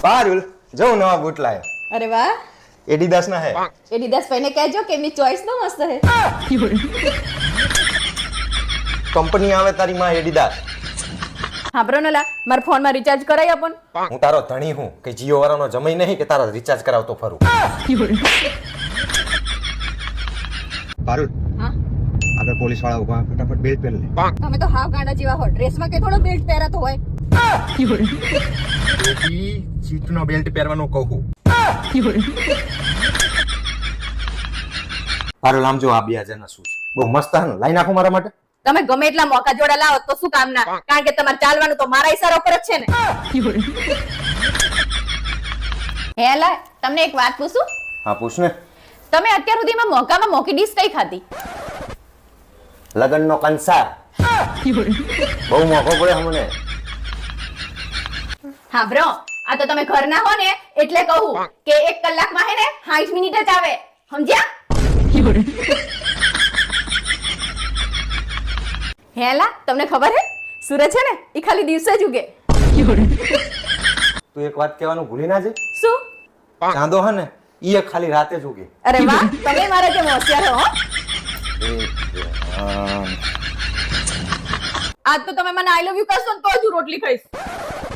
પારુલ જો નવા બૂટ લાયો અરે વાહ એડિડાસ ના હે એડિડાસ પહેને કહેજો કે એમની ચોઈસ નો મસ્ત હે કંપની આવે તારી માં એડિડાસ હાબરો નલા માર ફોન માં રિચાર્જ કરાઈ આપન હું તારો ધણી હું કે જીઓ વાળાનો જમાઈ નહીં કે તારા રિચાર્જ કરાવતો ફરું પારુલ હા આગળ પોલીસ વાળા ઉભા ફટાફટ બેલ્ટ પહેર લે તમે તો હાવ ગાંડા જેવા હો ડ્રેસ માં કે થોડો બેલ્ટ પહેરાતો હોય ઈ સીટનો બેલ્ટ પહેરવાનું કહું પારુલ આમ જો આ 2000 ના શૂઝ બહુ મસ્ત હે ને લાઈ નાખો મારા માટે તમે ગમે એટલા મોકા જોડા લાવો તો શું કામ ના કારણ કે તમારે ચાલવાનું તો મારા ઈશારા પર જ છે ને હેલા તમને એક વાત પૂછું હા પૂછ ને તમે અત્યાર સુધીમાં મોકામાં મોકી ડીશ કઈ ખાધી લગનનો કંસાર બહુ મોંઘો પડે અમને હા બ્રો આ તો તમે ઘર ના હો ને એટલે કહું કે 1 કલાકમાં હે ને 60 મિનિટ જ આવે સમજ્યા હેલા તમને ખબર હે સૂરજ છે ને ઈ ખાલી દિવસે જ ઉગે તું એક વાત કહેવાનું ભૂલી ના જાય શું ચાંદો હે ને ઈ ખાલી રાતે જ ઉગે અરે વાહ તમે મારા જેમ હોશિયાર હો આજ તો તમે મને આઈ લવ યુ કહેશો ને તો જ હું રોટલી ખાઈશ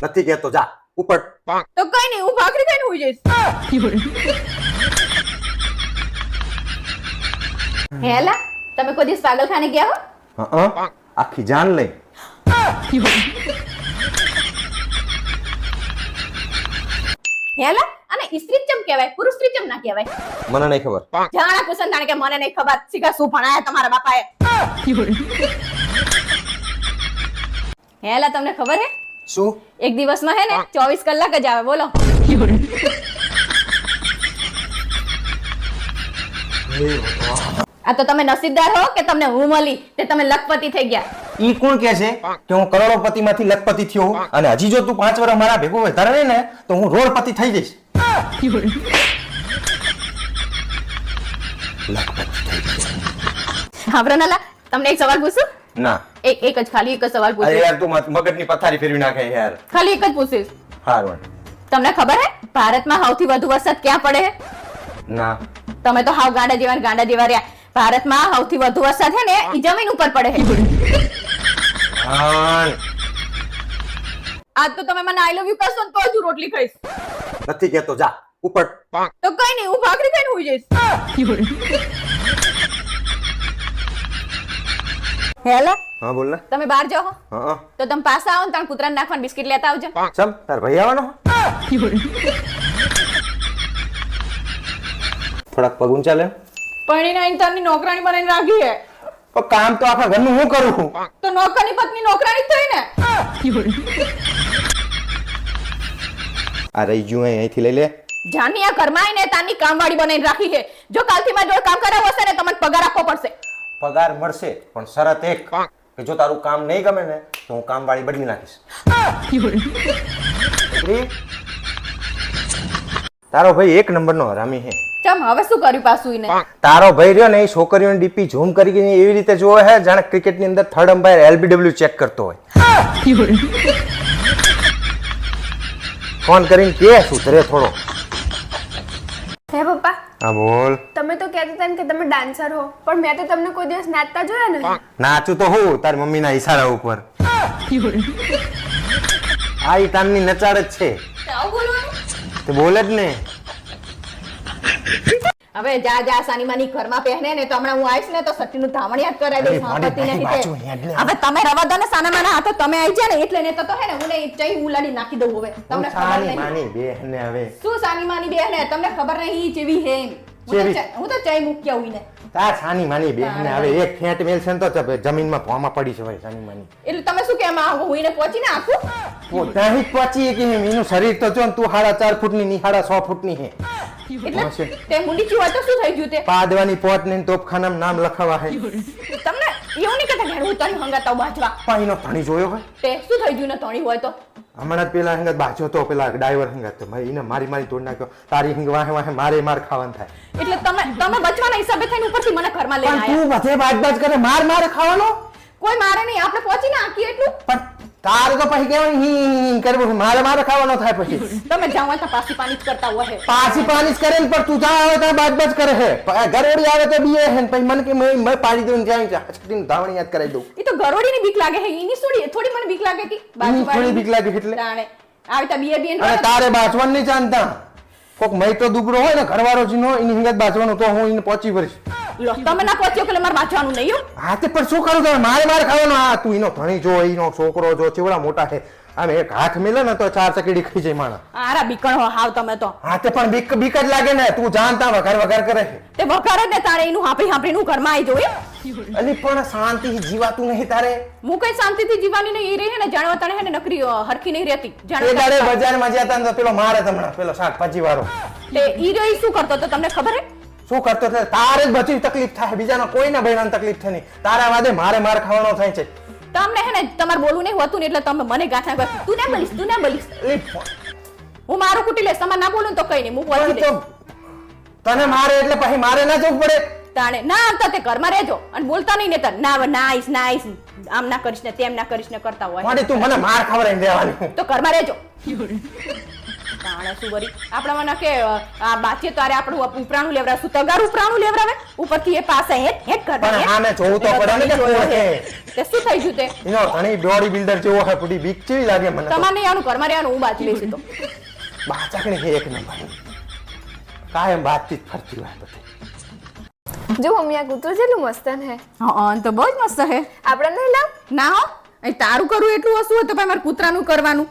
નથી કહેતો જા ઉપર તો કઈ નહીં હું ભાખરી ખાઈને હોઈ જઈશ હેલા તમે કોઈ દિવસ પાગલખાને ગયા હો આખી જાન લઈ હેલા અને સ્ત્રી ચમ કહેવાય પુરુષ સ્ત્રી ચમ ના કહેવાય મને નહીં ખબર જાણા કુસન જાણે કે મને નહીં ખબર શીખા શું ભણાયા તમારા બાપાએ હેલા તમને ખબર હે શું એક દિવસમાં હે ને 24 કલાક જ આવે બોલો આ તો તમે નસીબદાર હો કે તમને હું મળી તે તમે લખપતિ થઈ ગયા ઈ કોણ કહે છે કે હું કરોડોપતિ માંથી લખપતિ થયો હું અને હજી જો તું 5 વર્ષ મારા ભેગો વધારે રહે ને તો હું રોડપતિ થઈ જઈશ હા બ્રનલા તમને એક સવાલ પૂછું ના એક જ ખાલી એક જ સવાલ અરે પૂછું યાર તું મગજની પથારી ફેરવી નાખે યાર ખાલી એક જ પૂછીશ હારું તમને ખબર હે ભારતમાં સૌથી વધુ વરસાદ ક્યાં પડે હે ના તમે તો હાવ ગાંડા જેવા રહ્યા ભારતમાં સૌથી વધુ વરસાદ છે ને ઈ જમીન ઉપર પડે છે આજ તો તમે મને આઈ લવ યુ કહેશો ને તો જ હું રોટલી ખાઈશ નથી કહેતો જા ઉપર તો કઈ નહીં હું ભાખરી ખાઈને હોઈ જઈશ હેલો હા બોલ ને તમે બહાર જાઓ હા તો તમે પાછા આવો ને તાણ કૂતરાને નાખવાનું બિસ્કિટ લેતા આવજો ચમ તાર ભાઈ આવવાનો થોડાક પગ ઊંચા લે પરણીને આઈને તારની નોકરાણી બનાવીને રાખી હે પણ કામ તો આખા ઘરનું હું કરું છું તો નોકરની પત્ની નોકરાણી જ થઈ ને આ રહી ગયું અહીંથી લઈ લે જાની આ ઘરમાં આવીને તારની કામવાળી બનાવીને રાખી છે જો કાલથી મારી જોડે કામ કરાવવું હશે ને તો મને પગાર આપવો પડશે પગાર મળશે પણ શરત એક કે જો તારું કામ નહીં ગમે ને તો હું કામવાળી બદલી નાખીશ તારો ભાઈ એક નંબરનો હરામી હે ચમ હવે શું કર્યું પાછું ઈને તારો ભાઈ રહ્યો ને એ છોકરીઓની ડીપી ઝૂમ કરી એવી રીતે જોવે છે જાણે ક્રિકેટની અંદર થર્ડ એમ્પાયર એલબીડબ્લ્યુ ચેક કરતો હોય ફોન કરીને કે સુધરે થોડો હે પપ્પા હા બોલ તમે તો કહેતા હતા ને કે તમે ડાન્સર હો પણ મેં તો તમને કોઈ દિવસ નાચતા જોયા ને નાચું તો હું તારી મમ્મીના ઈશારા ઉપર આ ઈ તારની નચાડ જ છે આવું બોલવાનું તે બોલે જ ને હવે જા સાનીમાની ઘરમાં પહેને ને તો હમણાં હું આવીશ ને તો સટ્ટીનું ધામણિયા જ કરાવી દઈશ સંપત્તિ નહીં તે હવે તમે રવા દો ને સાનામાના હાથે તમે આવી જાય ને એટલે ને તો હે ને હું ને ચઈ ઉલાડી નાખી દઉં હવે તમને ખબર નહીં માની બેહને હવે શું સાનીમાની બેન હે તમને ખબર નહીં ઈ જેવી હે હું તો ચઈ મૂક્યા હું ને તા સાની માની બેહને હવે એક ફેંટ મેલ છે ને તો જમીનમાં ભોમાં પડી છે ભાઈ સાની માની એટલે તમે શું કેમ આવો હું એને પહોંચીને આખું પોતાની પહોંચી કે એનું શરીર તો જો તું 4.5 ફૂટની ની 6.5 ફૂટની હે એટલે તે મુંડી ચી હોય તો શું થઈ ગયું તે પાદવાની પોટ ને તોપખાનામાં નામ લખાવા હે તમને એવું નહીં કહેતા ઘેર ઉતારી હંગાતા બાજવા પાણીનો પાણી જોયો હોય તે શું થઈ ગયું ને તણી હોય તો હમણાં જ પેલા હંગત બાજો તો પેલા ડ્રાઈવર હંગત તો ભાઈ એને મારી તોડ નાખ્યો તારી હંગ વાહે વાહે મારે માર ખાવાનું થાય એટલે તમે બચવાના હિસાબે થઈને ઉપરથી મને ઘરમાં લઈને પણ આયા તું બધે બાજ કરે માર ખાવાનો કોઈ મારે નહીં આપણે પહોંચીને આકી એટલું પણ તારે તો પછી કેવું હી કરવું મારે ખાવાનો થાય પછી તમે જાઓ તો પાછી પાણી જ કરતા હોય પાછી પાણી જ કરે ને પણ તું જા આવે તો બાજ કરે હે ગરોડી આવે તો બીએ હે પછી મને કે મેં પાડી દઉં જાય છકડીને ધાવણી યાદ કરાવી દઉં ઈ તો ગરોડીની બીક લાગે હે ઈની થોડી મને બીક લાગે કે થોડી બીક લાગે એટલે તાણે આવતા બીએ અને તારે બાચવાનું નહીં જાણતા કોક મય તો દુબળો હોય ને ઘરવાળો જીનો એની હિંગત બાચવાનું તો હું એને પહોંચી વળીશ લો તમે ના પહોંચ્યો કે મારે બાચવાનું નહીં હો હા તે પણ શું કરું તમે મારે ખાવાનો આ તું એનો ધણી જો એનો છોકરો જો ચેવડા મોટા છે આમ એક હાથ મેલે ને તો 4 ચકડી ખાઈ જાય માણા આરા બીકણ હો હાવ તમે તો હા તે પણ બીક જ લાગે ને તું જાણતા વઘાર કરે છે તે વઘારે ને તારે એનું હાંપી નું ઘરમાં આવી જોઈ અલી પણ શાંતિથી જીવાતું નહીં તારે હું કઈ શાંતિથી જીવાની નહીં રહી હે ને જાણવા તને હે ને નકરી હરખી નહીં રહેતી એ દાડે બજારમાં જ્યાં તા ને તો પેલો મારે તમને પેલો શાકભાજી વાળો તે ઈ રહી શું કરતો તો તમને ખબર હે શું કરતો છે તારે જ બધી તકલીફ થાય બીજાના કોઈના બહેરાને તકલીફ થાય નહીં તારા વાદે મારે ખાવાનો થાય છે તમને હે ને તમારે બોલવું નહીં હોતું ને એટલે તમે મને ગાંઠા કર તું ના બોલીશ હું મારું કુટી લઈશ તમારે ના બોલું તો કઈ નહીં હું પહોંચી દઈશ તને મારે એટલે પછી મારે ના જવું પડે તાણે ના આવતા તે ઘરમાં રહેજો અને બોલતા નહીં ને નાઈસ આમ ના કરીશ ને તેમ ના કરીશ ને કરતા હોય માડી તું મને માર ખવડાવી દેવાની તો ઘરમાં રહેજો તાણે શું વરી આપણા મને કે આ બાચે તારે આપણું ઉપરાણું લેવરાશું તગાર ઉપરાણું લેવરાવે ઉપરથી એ પાસે હેટ કર પણ આને જોવું તો પડે ને કે કોણ છે તે શું થઈ ગયું તે એનો ઘણી બોડી બિલ્ડર જેવો હે પૂરી બીક જેવી લાગે મને તમારે નહીં આનું ઘરમાં રહેવાનું હું બાચી લઈશ તો બાચાકણી હે એક નંબર કાયમ વાતચીત ફરતી હોય બધી જો મમ્મી આ કૂતરું જેટલું મસ્ત હે હા તો બહુ જ મસ્ત હે આપણે નહીં લાવ ના હો અહીં તારું કરવું એટલું વસ્તુ હોય તો ભાઈ મારે કૂતરાનું કરવાનું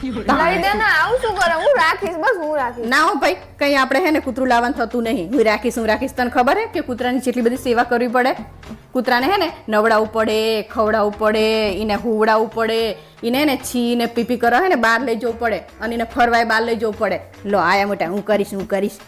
લઈ દે ને આવું શું કરે હું રાખીશ બસ હું રાખીશ ના હો ભાઈ કઈ આપણે હે ને કૂતરું લાવવાનું થતું નહીં હું રાખીશ તને ખબર હે કે કૂતરાની જેટલી બધી સેવા કરવી પડે કૂતરાને હે ને નવડાવવું પડે ખવડાવવું પડે એને હુવડાવવું પડે એને ને છી ને પીપી કરો હે ને બહાર લઈ જવું પડે અને એને ફરવાય બહાર લઈ જવું પડે લો આયા મોટા હું કરીશ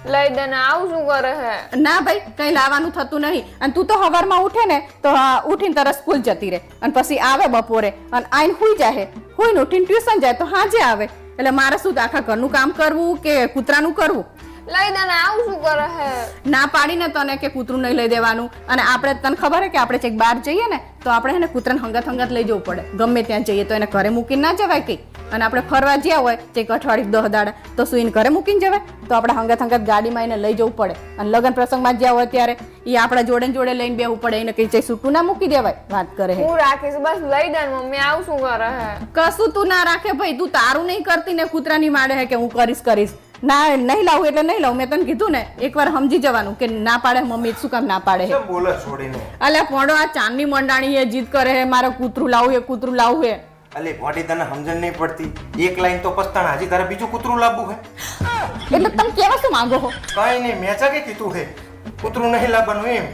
લઈ દે ને આવું શું કરે હે ના ભાઈ કઈ લાવવાનું થતું નહીં અને તું તો સવારમાં ઉઠે ને તો ઉઠીને તરત સ્કૂલ જતી રહે અને પછી આવે બપોરે અને આઈને હુઈ જાય હુઈને ઉઠીને ટ્યુશન જાય તો હાજે આવે એટલે મારે શું આખા ઘરનું કામ કરવું કે કૂતરાનું કરવું લઈ દે ને આવું શું કરે હે ના પાડીને તને કે કૂતરું નહીં લઈ દેવાનું અને આપણે તને ખબર હે કે આપણે ચેક બહાર જઈએ ને તો આપણે હે ને કૂતરાને હંગાત લઈ જવું પડે ગમે ત્યાં જઈએ તો એને ઘરે મૂકીને ના જવાય કઈ અને આપણે ફરવા જ્યાં હોય ચેક અઠવાડિયું 10 દાડા તો શું એને ઘરે મૂકીને જવાય તો આપણે હંગાત ગાડીમાં એને લઈ જવું પડે અને લગ્ન પ્રસંગમાં જ્યાં હોય ત્યારે એ આપણા જોડે લઈને બેહવું પડે એને કઈ છૂટું ના મૂકી દેવાય વાત કરે હે હું રાખીશ બસ લઈ દે મમ્મી આવું શું કરે હે કશું તું ના રાખે ભાઈ તું તારું નહીં કરતી ને કૂતરાની માડે હે કે હું કરીશ ના નહીં લાવું એટલે નહીં લાવું મેં તને કીધું ને એકવાર સમજી જવાનું કે ના પાડે મમ્મી શું કામ ના પાડે કેમ બોલે છોડીને અલ્યા પોડો આ ચાંદની મંડાણી એ જીદ કરે હે મારે કૂતરું લાવવું હે અલી બોડી તને સમજણ નહીં પડતી એક લાઈન તો પસ્તાણા હજી તારે બીજું કૂતરું લાવવું હે એટલે તમે કેવા શું માંગો હો કઈ નહીં મેચા કે કીધું હે કૂતરું નહીં લાવવાનું એમ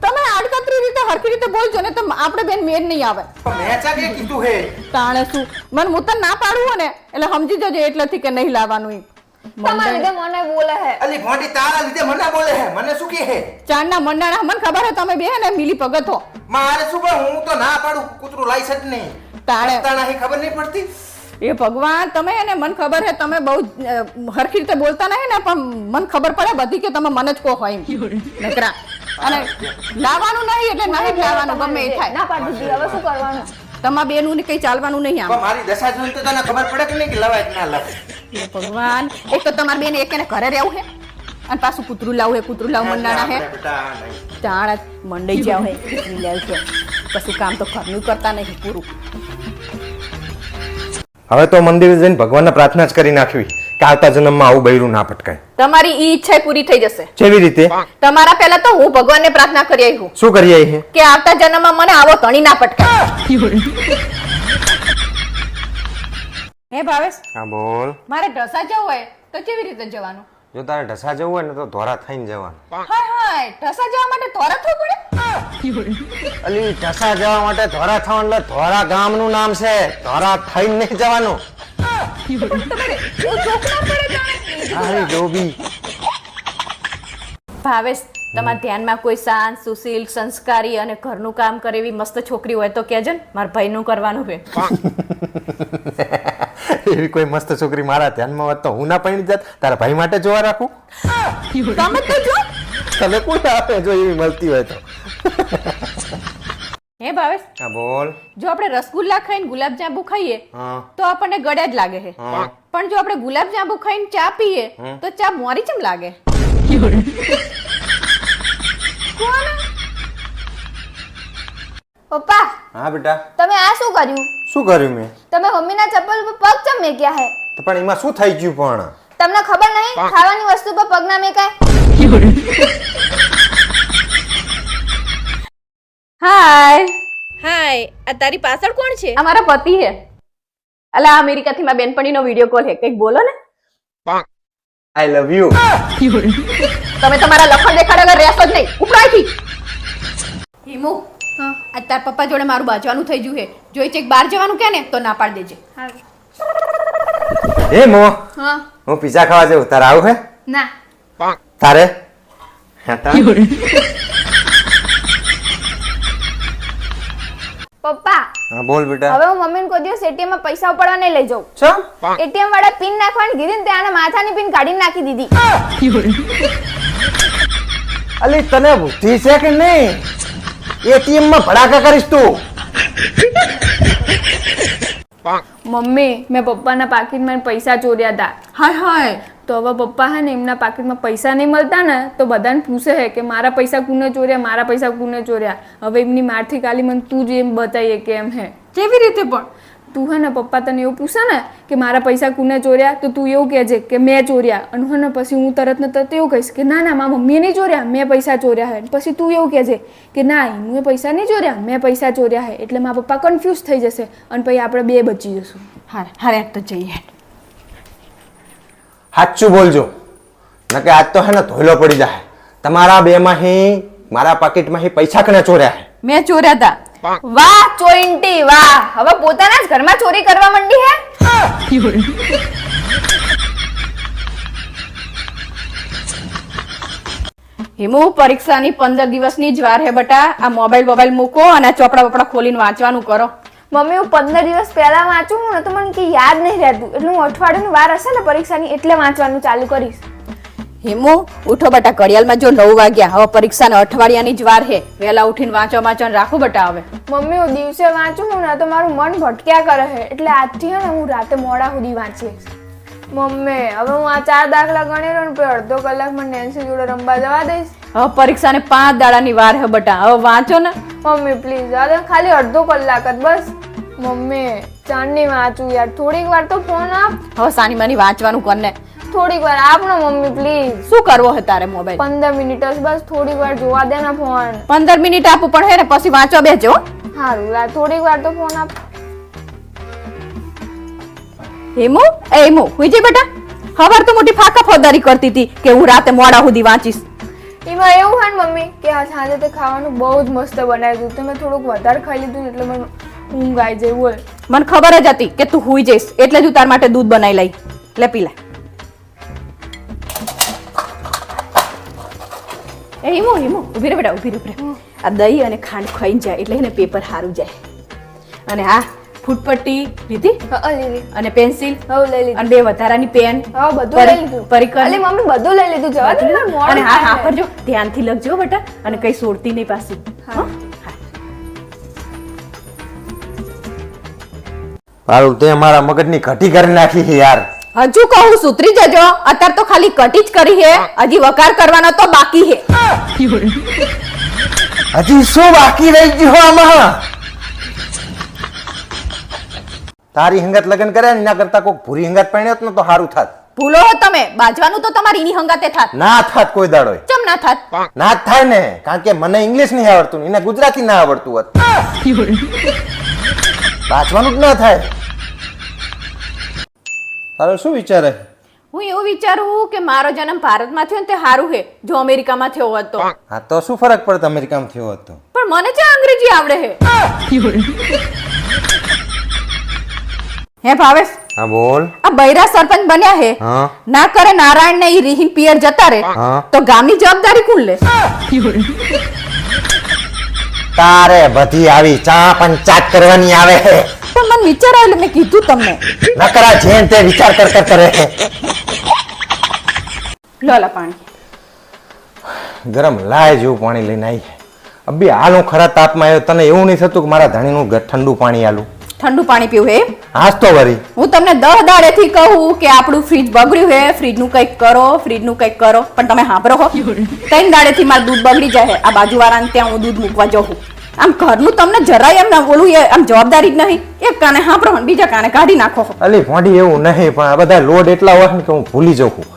તમે આડકતરી રીતે હરખી રીતે બોલજો ને તો આપણે બેન મેર નહીં આવે મેચા કે કીધું હે તાણે શું મને હું તને ના પાડવું હો ને એટલે સમજી જજો એટલેથી કે નહીં લાવવાનું એમ તમારા લીધે મને બોલે હે અલી બોડી તારા લીધે મને બોલે હે મને શું કે હે ચાંદના મંડાણા મને ખબર હે તમે બે ને મિલી ભગત હો મારે શું પણ હું તો ના પાડું કૂતરું લાઈશ જ નહીં તાણા હી ખબર નહીં પડતી એ ભગવાન તમે એને મને ખબર હે તમે બહુ હરખી રીતે બોલતા નહીં ને પણ મને ખબર પડે બધી કે તમે મને જ કહો હોય નકરા અને લાવવાનું નહીં એટલે નહીં લાવવાનું ગમે એ થાય ના પાડી દીધી હવે શું કરવાનું તમારા બેનું ને કઈ ચાલવાનું નહીં આમ મારી દશા જોઈને તો તને ખબર પડે કે નહીં કે લવાય કે ના લવાય એ ભગવાન એક તો તમારી બેન એકને ઘરે રહેવું હે અને પાછું કૂતરું લાવું મંડાણા હે ચાણ મંડાઈ જાવ હે લેવ છે કશું કામ તો ઘરનું કરતા નહીં પૂરું હવે તો મંદિરે જઈને ભગવાનને પ્રાર્થના જ કરી નાખવી કે આવતા જન્મમાં આવું બૈરું ના પટકાય તમારી ઈ ઈચ્છા પૂરી થઈ જશે કેવી રીતે તમારા પહેલા તો હું ભગવાનને પ્રાર્થના કરી આવી હું શું કરી આવી કે આવતા જન્મમાં મને આવો ધણી ના પટકાય હે ભાવેશ હા બોલ મારે ઢસા જવું હોય તો કેવી રીતે જવાનું જો તારે ઢસા જવું હોય ને તો ધોરા થઈને જવાનું હાય ઢસા જવા માટે ધોરા થવું પડે અલી ઢસા જવા માટે ધોરા થવાનું એટલે ધોરા ગામનું નામ છે ધોરા થઈને નહીં જવાનું અરે ડોબી ભાવેશ તમારા ધ્યાનમાં કોઈ શાંત સુશીલ સંસ્કારી અને ઘરનું કામ કરે એવી મસ્ત છોકરી હોય તો કહેજો ને મારા ભાઈનું કરવાનું છે એવી કોઈ મસ્ત છોકરી મારા ધ્યાનમાં હોત તો હું ના પૈણી જાત તારા ભાઈ માટે જોવા રાખું તમે તો જો તને કોઈ આપે જો એવી મળતી હોય તો હે ભાવેશ, હા બોલ. જો આપણે રસગુલ્લા ખાઈને ગુલાબજાંબુ ખાઈએ હા તો આપણને ગળ્યા જ લાગે છે, હા. પણ જો આપણે ગુલાબજાંબુ ખાઈને ચા પીએ તો ચા મોરી ચમ લાગે? પપ્પા હા બેટા. તમે આ શું કર્યું? શું કર્યું મેં? તમે મમ્મીના ચપ્પલ પર પગ ચમ મેક્યા હે? તો પણ એમાં શું થઈ ગયું પણ? તમને ખબર નહીં ખાવાની વસ્તુ પર પગ ના મેકાય? હાય હાય, આ તારી પાછળ કોણ છે? આ મારા પતિ છે. અલા અમેરિકાથી મારા બેનપણીનો વિડિયો કોલ છે, કંઈક બોલો ને. આઈ લવ યુ. તમે તમારા લખણ દેખાડ વગર રહેશો જ નહીં. ઉપરાયથી હિમુ, આજ તાર પપ્પા જોડે મારું બાજવાનું થઈ ગયું છે. જોઈ ચેક બહાર જવાનું કે ને તો ના પાડ દેજે. એ મો, હા હું પિઝા ખાવા જાઉં, તારે આવું હે? ના તારે હેતા? પપ્પા હા બોલ બેટા. હવે હું મમ્મીને કોઈ દિવસ એટીએમ માં પૈસા ઉપાડવા નહીં લઈ જાઉં. ચમ? એટીએમ વાળા પિન નાખવાની કીધી ને ત્યાં માથાની પિન કાઢીને નાખી દીધી. અલી તને બુદ્ધિ છે કે નહીં? એટીએમ માં ભડાકા કરીશ તું. મમ્મી મેં પપ્પાના પાકીટમાં પૈસા ચોર્યા હતા. હાય હાય, તો હવે પપ્પા હે ને એમના પાકીટમાં પૈસા નહીં મળતા ને તો બધાને પૂછે છે કે મારા પૈસા કોને ચોર્યા, મારા પૈસા કોને ચોર્યા. હવે એમની મારથી કાલી મને તું જ એમ બતાવીએ કે એમ હે. કેવી રીતે પણ? તું હે ને પપ્પા તને એવું પૂછે ને કે મારા પૈસા કોને ચોર્યા તો તું એવું કહેજે કે મેં ચોર્યા. અને હે ને પછી હું તરત ને તરત એવું કહીશ કે ના ના મારા મમ્મીએ નહીં ચોર્યા, મેં પૈસા ચોર્યા હે. પછી તું એવું કહેજે કે ના હું પૈસા નહીં ચોર્યા, મેં પૈસા ચોર્યા હે. એટલે મારા પપ્પા કન્ફ્યુઝ થઈ જશે અને પછી આપણે બે બચી જશું. હારે હારે તો જઈએ. સાચું બોલજો, નકે આજ તો હે ને ધોઈલો પડી જાય. તમારા બે માંથી મારા પાકીટમાંથી પૈસા કને ચોર્યા હે? મેં ચોર્યા હતા. વાહ ચોઈન્ટી વાહ, હવે પોતાના જ ઘરમાં ચોરી કરવા માંડી હે. હિમુ, પરીક્ષાની 15 દિવસની જ વાર હે બટા. આ મોબાઈલ મૂકો અને ચોપડા વપડા ખોલીને વાંચવાનું કરો. મમ્મી હું 15 દિવસ પહેલા વાંચું ને તો મને કે યાદ નહીં રહેતું, એટલે હું અઠવાડિયાની વાર હશે ને પરીક્ષાની એટલે વાંચવાનું ચાલુ કરીશ. હિમુ, ઉઠો બટા, ઘડિયાળમાં જો 9 વાગ્યા. હવે પરીક્ષાના અઠવાડિયાની જ વાર હે. વહેલા ઉઠીને વાંચવાનું રાખો બટા. હવે મમ્મી હું દિવસે વાંચું ને તો મારું મન ભટક્યા કરે છે, એટલે આજથી હે ને હું રાતે મોડા સુધી વાંચીશ. મમ્મી હવે હું આ 4 દાખલા ગણી લઉં ને પછી અડધો કલાકમાં નેન્સી જોડે રમવા જવા દઈશ. હવે પરીક્ષાને 5 દાડાની વાર હે બટા. હવે વાંચો ને. મમ્મી પ્લીઝ હવે ખાલી અડધો કલાક જ બસ. મમ્મી ચાંદની વાંચું યાર, થોડીક વાર તો ફોન આપ. હવે સાની માની વાંચવાનું કરને. થોડીક વાર આપ ને મમ્મી પ્લીઝ. શું કરવો હે તારે મોબાઈલ? 15 મિનિટ જ બસ, થોડીક વાર જોવા દે ને ફોન. 15 મિનિટ આપું પણ હે ને પછી વાંચવા બેસજો. હારું લા, થોડીક વાર તો ફોન આપ. હિમુ, એ હિમુ હુઈ જા બેટા. ખબર તો મોટી ફાકા ફોદારી કરતી હતી કે હું રાતે મોડા સુધી વાંચીશ. એમાં એવું હોય ને મમ્મી કે આ સાંજે તે ખાવાનું બહુ જ મસ્ત બનાવ્યું, તમે થોડુંક વધારે ખાઈ લીધું એટલે મને ઊંઘ આવી જાય. બોલ. મને ખબર જ હતી કે તું હુઈ જઈશ, એટલે જ હું તાર માટે દૂધ બનાવી લઈ. લે પી લે. એ હિમુ, હિમુ ઉભી રહે બેટા, ઉભી રહે. આ દહીં અને ખાંડ ખાઈને જાય એટલે એને પેપર સારું જાય. અને હા, ફૂટપટ્ટી લીધી લીધી અને પેન્સિલ હવે લઈ લીધી અને 2 વધારાની પેન. હવે બધું લઈ લીધું. પરિકર અલી મમ્મી બધું લઈ લીધું. જવા દે ને, મોડું અને હા હા થાય. કરજો, ધ્યાનથી લખજો બેટા અને કઈ છોડતી નહીં પાછી. હા. પારુલ તે મારા મગજની ઘટી કરી નાખી છે યાર. હજુ કહું સુધરી જજો. અત્યારે તો ખાલી કટી જ કરી હે, હજી વકાર કરવાનો તો બાકી હે. હજી શું બાકી રહી ગયું આમાં? તારી હંગત લગન કરે ને એના કરતા કોઈ ભૂરી હંગત પરણ્યો હોત ને તો સારું થાત. ભૂલો હો તમે, બાજવાનું તો તમારી એની હંગાતે થાત. ના થાત કોઈ દાડો. ચમ ના થાત? ના જ થાય ને, કારણ કે મને ઇંગ્લિશ નહીં આવડતું, એને ગુજરાતી ના આવડતું હોત. વાંચવાનું જ ના થાય. તારો શું વિચારે? હું એવું વિચારું કે મારો જન્મ ભારતમાં થયો ને તે સારું હે, જો અમેરિકામાં થયો હોત તો. હા તો શું ફરક પડે અમેરિકામાં થયો હોત તો? પણ મને છે અંગ્રેજી આવડે હે. હે ભાવેશ, હા બોલ. આ બૈરા સરપંચ બન્યા હે, હા ના કરે નારાયણ ને ઈ રીહિન પિયર જતા રે હા. તો ગામની જવાબદારી કોણ લે? તારે બધી આવી ચા પંચાયત કરવાની આવે છે. પણ મને વિચાર આવ્યો એટલે મેં કીધું તમને. નકરા જેન તે વિચાર કર કરે છે. લો લા પાણી. ગરમ લાય જેવું પાણી લઈને આવી. અભી હાલ હું ખરા તાપમાં આવ્યો, તને એવું નહીં થતું કે મારા ધણીનું ઠંડુ પાણી આલું? ઠંડુ પાણી પીવું હે? હાસ તો વરી. હું તમને 10 દાડેથી કહું કે આપણું ફ્રીજ બગડ્યું હે, ફ્રીજનું કંઈક કરો, ફ્રીજનું કંઈક કરો, પણ તમે સાંભળો હો. 3 દાડેથી મારું દૂધ બગડી જાય હે. આ બાજુવાળાને ત્યાં હું દૂધ મૂકવા જાઉં. આમ ઘરનું તમને જરાય એમ ના બોલું, એ આમ જવાબદારી જ નહીં. એક કાને સાંભળો ને બીજા કાને કાઢી નાખો. અલી ભોંડી એવું નહીં, પણ આ બધા લોડ એટલા હોય ને કે હું ભૂલી જાઉં છું.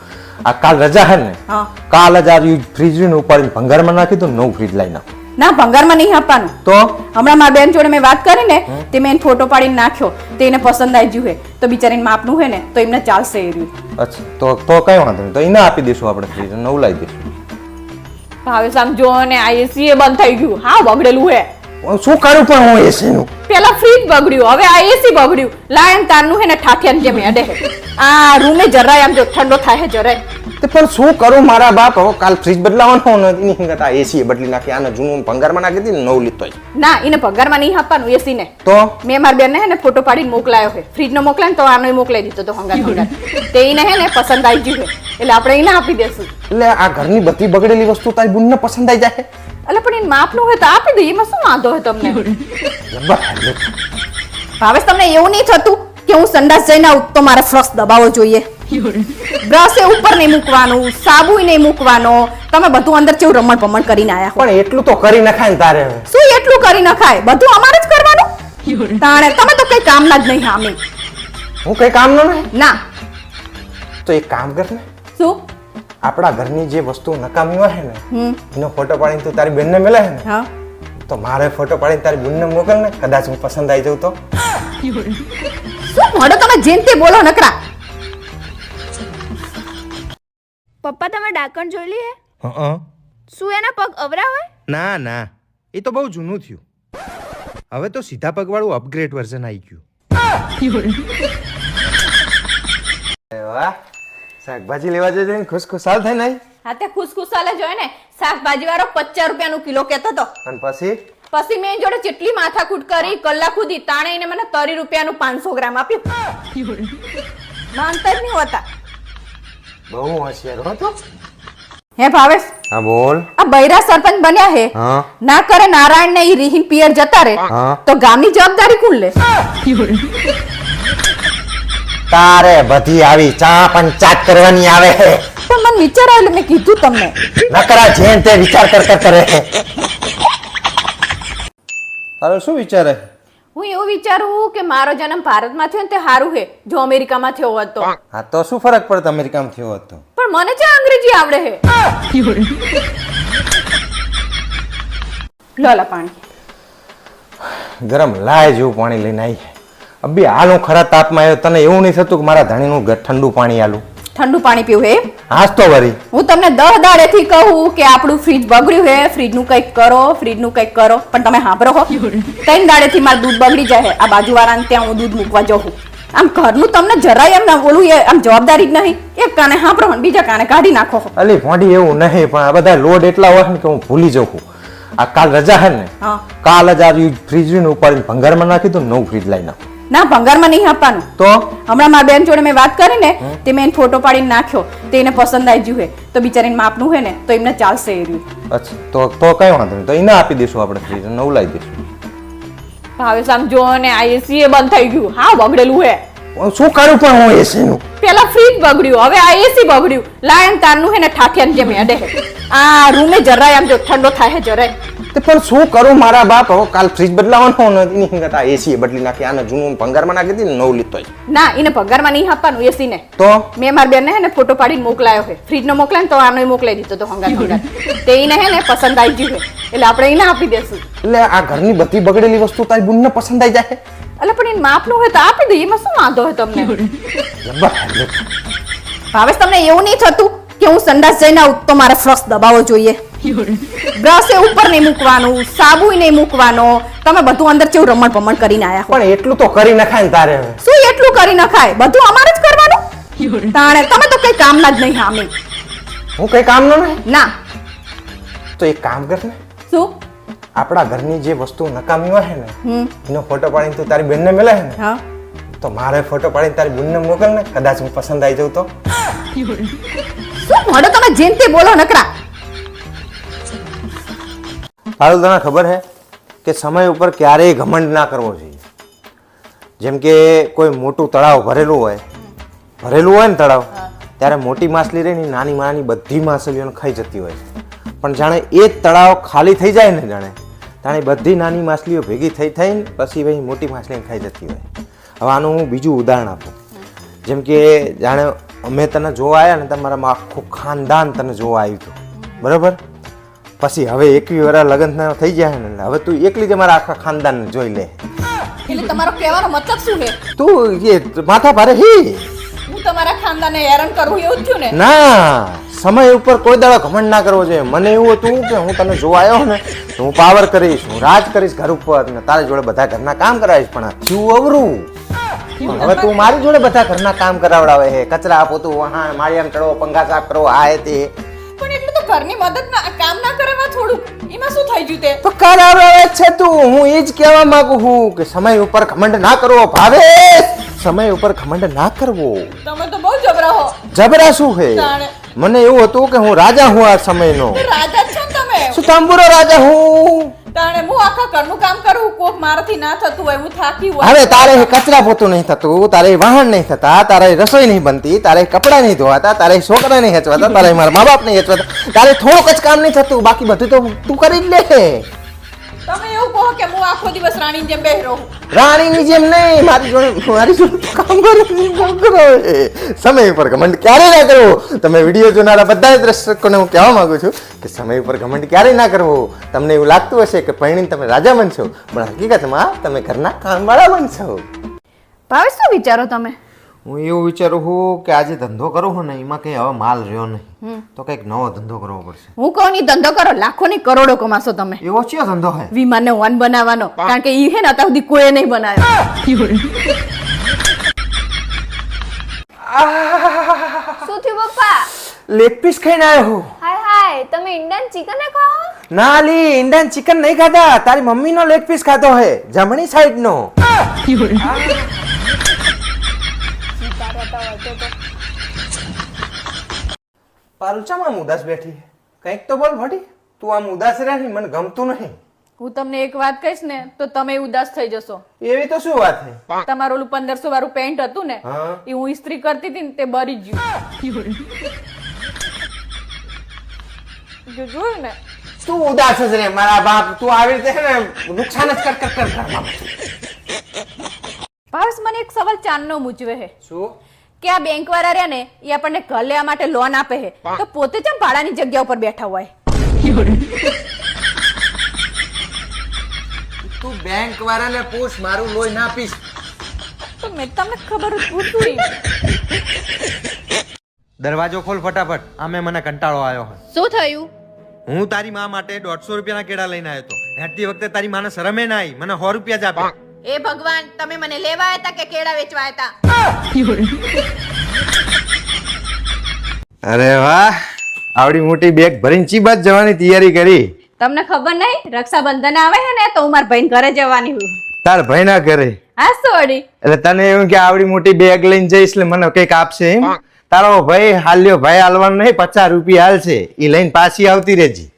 આ કાલ રજા હે ને, હા. કાલ જ આ ફ્રીજ ઉપાડીને ભંગારમાં નાખી દઉં, નવું ફ્રીજ લઈ નાખું. ના, ભંગારમાં નહીં આપવાનું. તો હમણાં મારા બેન જોડે મેં વાત કરી ને, તે મેં એને ફોટો પાડીને નાખ્યો, તે એને પસંદ આવી ગયું હે, તો બિચારીને માપનું હે ને તો એમને ચાલશે એ રહ્યું. અચ્છા, તો કઈ વાંધો નહીં, તો એને આપી દઈશું આપણે ફ્રીજ, નવું લાવી દઈશું. હવે સમજો ને આ એસી એ બંધ થઈ ગયું. હા, બગડેલું હે. શું કરું પણ હું એસી નું? પેલા ફ્રીજ બગડ્યું, હવે આ એસી બગડ્યું. લાયન તારનું હે ને ઠાઠિયાને જેમ હેડે હે. આ રૂમે જરાય આમ જો ઠંડો થાય હે જરાય. તે પણ શું કરું મારા બાપ, હવે કાલ ફ્રીજ બદલાવાનો નથી, એની કરતા એસી બદલી નાખી, આને જૂનું ભંગારમાં નાખી દીધું, નવું લીધો. ના, એને પગારમાં નહીં આપવાનું એસી ને. તો મેં મારી બેન ને ફોટો પાડીને મોકલાયો છે. ફ્રીજ નો મોકલાય ને તો આનો મોકલાઈ દીધો તો હંગાત. તે એને હે ને પસંદ આવી ગયું છે, એટલે આપણે એને આપી દેશું. એટલે આ ઘરની બધી બગડેલી વસ્તુ તારી બુનને પસંદ આવી જાય? એટલે પણ એને માપનું હોય તો આપી દઈએ, એમાં શું વાંધો હોય તમને? ભાવેશ, તમને એવું નહીં થતું કે હું સંડાસ જઈને આવું તો મારે ફ્લશ દબાવવો જોઈએ? બ્રશ એ ઉપર નહીં મૂકવાનું, સાબુ નહીં મૂકવાનો, તમે બધું અંદર કેવું રમણ ભમણ કરીને આયા હો. પણ એટલું તો કરી નખાય ને તારે. શું એટલું કરી નખાય? બધું અમારે જ કરવાનું. તાણે તમે તો કઈ કામના જ નહીં. હામી હું કઈ કામ નો નહીં. ના. તો એક કામ કર ને, શું? આપણા ઘરની જે વસ્તુ નકામી હોય ને એનો ફોટો પાડીને તું તારી બેનને મળે ને, હા, તો મારે ફોટો પાડીને તારી બેનને મોકલ ને, કદાચ હું પસંદ આવી જાઉં તો. શું મોડો તમે જેમ તે બોલો નકરા? પપ્પા, તમે ડાકણ જોઈ લી હે? હા. શું એના પગ અવરા હોય? ના ના, એ તો બહુ જૂનું થયું. હવે તો સીધા પગવાળું અપગ્રેડ વર્ઝન આવી ગયું. વાહ, શાકભાજી લેવા જઈએ ને ખુશખુશાલ થાય ને. હા, તે ખુશખુશાલે જોય ને. શાકભાજી વાળો 50 રૂપિયાનું કિલો કહેતો હતો. અને પછી મેં જોડે જેટલી માથાકૂટ કરી કલાક સુધી, તાણે એને મને 30 રૂપિયાનું 500 ગ્રામ આપ્યું. માનતા જ નહીં હોતા. બહુ હોશિયાર હતો. હે ભાવેશ, હા બોલ. આ બૈરા સરપંચ બન્યા હે, હા, ના કરે નારાયણ ને ઈ રીહીન પિયર જતા રે, હા, તો ગામની જવાબદારી કોણ લે? તારે બધી આવી ચા પંચાયત કરવાની આવે છે. પણ મને વિચાર આવ્યો એટલે મેં કીધું તમને. નકરા જેન તે વિચાર કર કરે છે. તારો શું વિચાર છે? હું એવું વિચારું કે મારો જન્મ ભારતમાં થયો ને તે સારું હે, જો અમેરિકામાં થયો હોત તો. હા, તો શું ફરક પડે અમેરિકામાં થયો હોત તો? પણ મને છે અંગ્રેજી આવડે હે. લોલા પાણી ગરમ લાય જેવું પાણી લઈને આવી. અભી હાલ હું ખરા તાપમાં આવ્યો, તને એવું નહીં થતું કે મારા ધણીનું ઠંડુ પાણી આલું? ઠંડુ પાણી પીવું હે? હાસ તો વરી. હું તમને 10 દાડેથી કહું કે આપણું ફ્રીજ બગડ્યું હે, ફ્રીજનું કંઈક કરો, ફ્રીજનું કંઈક કરો, પણ તમે સાંભળો હો. 3 દાડેથી મારું દૂધ બગડી જાય હે. આ બાજુવાળાને ત્યાં હું દૂધ મૂકવા જાઉં. આમ ઘરનું તમને જરાય એમ ના બોલું, એ આમ જવાબદારી જ નહીં. એક કાને સાંભળો ને બીજા કાને કાઢી નાખો. અલી ભોંડી એવું નહીં, પણ આ બધા લોડ એટલા હોય ને કે હું ભૂલી જાઉં છું. આ કાલ રજા હે ને, હા, કાલ જ આ ફ્રીજ ઉપાડીને ભંગારમાં નાખી દઉં, નવું ફ્રીજ લઈ નાખું. ના, ભંગારમાં નહીં આપવાનું. તો હમણાં મારા બેન જોડે મેં વાત કરી ને, તે મેં એને ફોટો પાડીને નાખ્યો, તે એને પસંદ આવી ગયું હે, તો બિચારીને માપનું હે ને તો એમને ચાલશે એ રહ્યું. અચ્છા, તો કઈ વાંધો નહીં, તો એને આપી દઈશું આપણે ફ્રીજ, નવું લાવી દઈશું. હવે સમજો ને આ એસી એ બંધ થઈ ગયું. હા, બગડેલું હે. શું કરું પણ હું એસી નું? પેલા ફ્રીજ બગડ્યું, હવે આ એસી બગડ્યું. લાયન તારનું હે ને ઠાઠિયાને જેમ હેડે હે. આ રૂમે જરાય આમ જો ઠંડો થાય હે જરાય. તે પણ શું કરું મારા બાપ, હવે કાલ ફ્રીજ બદલાવાનો નથી, એની કરતા એસી બદલી નાખી, આને જૂનું ભંગારમાં નાખી દીધું, નવું લીધો. ના, એને પગારમાં નહીં આપવાનું એસી ને. તો મેં મારી બેન ને ફોટો પાડીને મોકલાયો છે. ફ્રીજ નો મોકલાય ને તો આનો મોકલાઈ દીધો તો હંગાત. તે એને હે ને પસંદ આવી ગયું છે, એટલે આપણે એને આપી દેશું. એટલે આ ઘરની બધી બગડેલી વસ્તુ તારી બુનને પસંદ આવી જાય? એટલે પણ એને માપનું હોય તો આપી દઈએ, એમાં શું વાંધો હોય તમને? ભાવેશ, તમને એવું નહીં થતું કે હું સંડાસ જઈને આવું તો મારે ફ્લશ દબાવવો જોઈએ? બ્રશ એ ઉપર નહીં મૂકવાનું, સાબુ નહીં મૂકવાનો, તમે બધું અંદર કેવું રમણ ભમણ કરીને આયા હો. પણ એટલું તો કરી નખાય ને તારે. શું એટલું કરી નખાય? બધું અમારે જ કરવાનું. તાણે તમે તો કઈ કામના જ નહીં. હામી હું કઈ કામ નો નહીં. ના. તો એક કામ કર ને, શું? આપણા ઘરની જે વસ્તુ નકામી હોય ને એનો ફોટો પાડીને તું તારી બેનને મળે ને, હા, તો મારે ફોટો પાડીને તારી બેનને મોકલ ને, કદાચ હું પસંદ આવી જાઉં તો. શું મોડો તમે જેમ તે બોલો નકરા? હાલ તને ખબર છે કે સમય ઉપર ક્યારેય ઘમંડ ના કરવો જોઈએ. જેમ કે કોઈ મોટું તળાવ ભરેલું હોય ને તળાવ, ત્યારે મોટી માછલી રહી ને નાની નાની બધી માછલીઓને ખાઈ જતી હોય છે. પણ જાણે એ જ તળાવ ખાલી થઈ જાય ને જાણે બધી નાની માછલીઓ ભેગી થઈને પછી ભાઈ મોટી માછલીને ખાઈ જતી હોય. હવે આનું હું બીજું ઉદાહરણ આપું. જેમ કે જાણે અમે તને જોવા આવ્યા ને, તમારામાં આખું ખાનદાન તને જોવા આવ્યું હતું, બરાબર? પછી હવે 21 વર્ષ લગ્ન થઈ જાય ને, હવે તું એકલી જ અમારા આખા ખાનદાનને જોઈ લે. એટલે તમારો કહેવાનો મતલબ શું છે? તું એ માથા ભારે હી હું તમારા ખાનદાનને હેરાન કરું એવું થયું ને? ના, સમય ઉપર કોઈ દાડો ઘમંડ ના કરવો જોઈએ. મને એવું હતું કે હું તને જોવા આવ્યો ને તો હું પાવર કરીશ, હું રાજ કરીશ ઘર ઉપર ને તારી જોડે બધા ઘરના કામ કરાવીશ. પણ થયું અવરું. હવે તું મારી જોડે બધા ઘરના કામ કરાવડાવે છે, કચરા પોતું વહાણ માળિયામ ચડવો પંખા સાફ કરવો આ તે. પણ એટલું તો ઘરની મદદ કામ ના કરેમાં થોડું એમાં શું થઈ ગયું તે? તો કરાવે છે તું. હું એ જ કહેવા માંગુ છું કે સમય ઉપર ઘમંડ ના કરવો. ભાવે સમય ઉપર ઘમંડ ના કરવો. તમે તો બહુ જબરા હો. જબરા શું છે? મને એવું હતું કે હું રાજા હું આ સમયનો. રાજા જ છો ને તમે? શું તાંબુરો રાજા હું? તાણે હું આખા ઘરનું કામ કરું, કોક મારાથી ના થતું હોય, હું થાકી હોય. હવે તારે કચરા પોતું નહીં થતું, તારે વાહન નહીં થતા, તારે રસોઈ નહીં બનતી, તારે કપડાં નહીં ધોવાતા, તારે છોકરા નહીં હેચવાતા, તારે મારા મા બાપ નહીં હેચવાતા, તારે થોડુંક જ કામ નહીં થતું, બાકી બધું તો તું કરી જ લે. તમે એવું કહો કે હું આખો દિવસ રાણીની જેમ બેહી રહું? રાણીની જેમ નહીં, મારી જોડે કામ કરો. સમય ઉપર ઘમંડ ક્યારે ના કરવો. તમે વિડીયો જોનારા બધા જ દર્શકોને હું કહેવા માંગુ છું કે સમય ઉપર ઘમંડ ક્યારે ના કરવો. તમને એવું લાગતું હશે કે પરણીને તમે રાજા બનશો, પણ હકીકતમાં તમે ઘરના કામવાળા બનશો. ભાવેશ, શું વિચારો તમે? હું એવું વિચારું છું કે આજે ધંધો કરવો હોય ને એમાં કઈ હવે માલ રહ્યો નહીં, તો કઈક નવો ધંધો કરવો પડશે. હું કહું ની ધંધો કરો, લાખો ની કરોડો કમાશો તમે. એવો કયો ધંધો હોય? વિમાનને વન બનાવવાનો, કારણ કે ઈ હે ને અત્યાર સુધી કોઈએ નહીં બનાવ્યો. શું થયું પપ્પા? લેગ પીસ ખાઈને આવ્યો હું. હાય તમે ઇન્ડિયન ચિકન એ ખાઓ? ના લી, ઇન્ડિયન ચિકન નહીં ખાધા, તારી મમ્મીનો લેગ પીસ ખાધો હે, જમણી સાઈડનો. પારુચા આમ ઉદાસ બેઠી, કંઈક તો બોલ ભટી. તું આમ ઉદાસ રહે ને, મને ગમતું નહીં. હું તમને એક વાત કહીશ ને તો તમે ઉદાસ થઈ જશો. એવી તો શું વાત છે? તમારું ઓલું 1500 વાળું પેન્ટ હતું ને, હા. એ હું ઇસ્ત્રી કરતી હતી ને તે બરી ગયું. જો જોયું ને? તું ઉદાસ જ રે મારા બાપ. તું આવી રીતે છે ને નુકસાન જ કર. ભાવેશ, મને એક સવાલ ચાંદનો મૂચવે છે. શું? કે આ બેંક વાળા રહ્યા ને એ આપણને ઘર લેવા માટે લોન આપે છે, તો પોતે જ ભાડાની જગ્યા ઉપર બેઠા હોય. તું બેંક વાળાને પૂછ, મારું લોહી ના પીશ. તો મેં તમને ખબર જ પૂછું. દરવાજો ખોલ ફટાફટ, આમે મને કંટાળો આવ્યો છે. શું થયું? હું તારી માં માટે 150 રૂપિયાના કેળા લઈને આવ્યો હતો. હેઠતી વખતે તારી માને શરમે ના આવી, મને 100 રૂપિયા જ આપ્યા. એ ભગવાન, તમે મને લેવા આવ્યા હતા કે કેળા વેચવા આવ્યા હતા? અરે વાહ, આવડી મોટી બેગ ભરીને ચીબાદ જવાની તૈયારી કરી. તમને ખબર નહીં, રક્ષાબંધન આવે છે ને તો હું મારા ભાઈ ઘરે જવાની હું. તાર ભાઈ ના કરે? હા સોડી. એટલે તને એવું કે આવડી મોટી બેગ લઈને જઈશ એટલે મને કઈક આપશે એમ? તારો ભાઈ હાલ્યો ભાઈ હાલવાનો નહીં, 50 રૂપિયા હાલશે, એ લઈને પાછી આવતી રહેજી.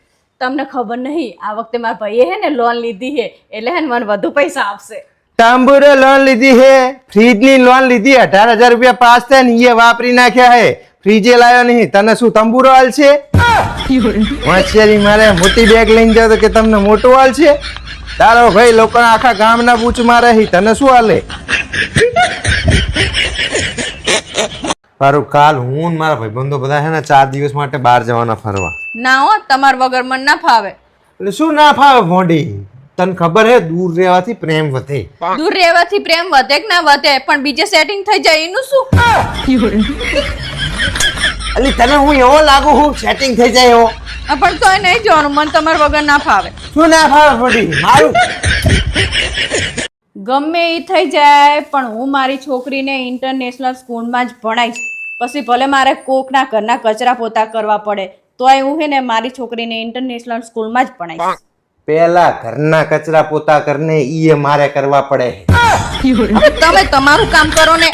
તમને ખબર નહીં, આ વખતે મારા ભાઈએ હે ને લોન લીધી છે, એટલે હે ને મને વધુ પૈસા આપશે. તાંબુરે લોન લીધી હે, ફ્રીજ ની લોન લીધી, 18,000 રૂપિયા પાસ થાય ને એ વાપરી નાખ્યા હે, ફ્રીજે લાવ્યો નહીં. તને શું તંબુરો હાલશે? હોશિયારી મારે મોટી બેગ લઈને જાવ તો કે તમને મોટું હાલશે? તારો ભાઈ લોકોના આખા ગામના બૂચ મારે, તને શું હાલે? તારું કાલ હું ને મારા ભાઈબંધો બધા છે ને 4 દિવસ માટે બહાર જવાના ફરવા. ના હો, તમાર વગર મને ના ફાવે. એટલે શું ના ફાવે ભોંડી? તને ખબર હે દૂર રહેવાથી પ્રેમ વધે. દૂર રહેવાથી પ્રેમ વધે કે ના વધે, પણ બીજે સેટિંગ થઈ જાય એનું શું? અલી તને હું એવો લાગુ હું સેટિંગ થઈ જાય એવો? પણ તોય નહીં જવાનું, મને તમાર વગર ના ફાવે. શું ના ફાવે ભોંડી? મારું ગમે એ થઈ જાય, પણ હું મારી છોકરીને ઇન્ટરનેશનલ સ્કૂલમાં જ ભણાઈશ. પછી ભલે મારે કોકના ઘરના કચરા પોતા કરવા પડે, તોય હું હે ને મારી છોકરીને ઇન્ટરનેશનલ સ્કૂલમાં જ ભણાઈશ. પેલા ઘરના કચરા પોતા કરને ઈ મારે કરવા પડે. હવે તમે તમારું કામ કરો ને,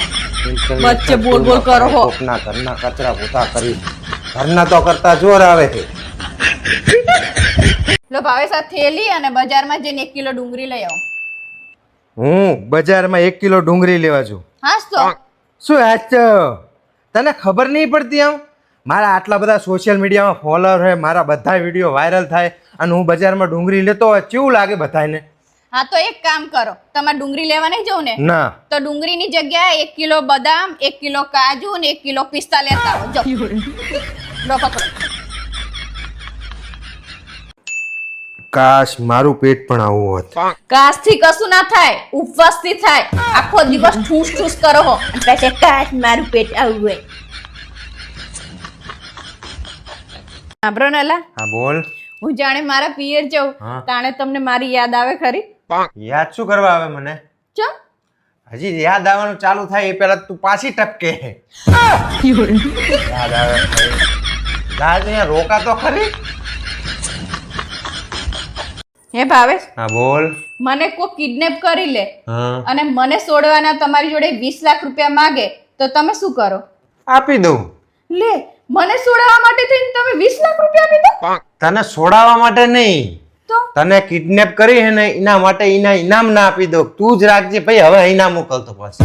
વચ્ચે બોલ બોલ કરો હો. કોકના ઘરના કચરા પોતા કરી ઘરના તો કરતા જોર આવે છે. લો ભાવેશ આ થેલી અને બજારમાં જઈને 1 કિલો ડુંગળી લઈ આવો. હું બજારમાં 1 કિલો ડુંગળી લેવા છું. હાસ તો શું આજ તને ખબર નહીં પડતી આમ મારા આટલા બધા સોશિયલ મીડિયામાં ફોલોઅર હોય મારા બધા વિડીયો વાયરલ થાય અને હું બજારમાં ડુંગળી લેતો હોય કેવું લાગે બધાને? હા તો એક કામ કરો, તમારે ડુંગળી લેવા નહીં જવું ને ના તો ડુંગળીની જગ્યાએ 1 કિલો બદામ, 1 કિલો કાજુ અને 1 કિલો પિસ્તા લેતા આવો. જો લો પકડો. કાશ મારું પેટ પણ આવું હોત. કાશથી કશું ના થાય, ઉપવાસથી થાય. આખો દિવસ ઠૂસ ઠૂસ કરો હો અને પછી કાશ મારું પેટ આવું હોય. સાંભળો ને લા, હા બોલ. હું જાણે મારા પિયર જાઉં હા. તાણે તમને મારી યાદ આવે ખરી? યાદ શું કરવા આવે મને? ચમ હજી યાદ આવવાનું ચાલુ થાય એ પહેલા તું પાછી ટપકે. યાદ આવે દાદ અહીંયા રોકા તો ખરી. હે ભાવેશ, હા બોલ. મને કોઈ કિડનેપ કરી લે હા અને મને છોડવાના તમારી જોડે 20 લાખ રૂપિયા માંગે તો તમે શું કરો? આપી દઉં. લે, મને છોડાવવા માટે થઈને તમે 20 લાખ રૂપિયા આપી દો? તને છોડાવવા માટે નહીં, તો તને કિડનેપ કરી હે ને એના માટે એના ઇનામ ના આપી દો. તું જ રાખજે ભાઈ, હવે ઇનામ મોકલતો પાછું.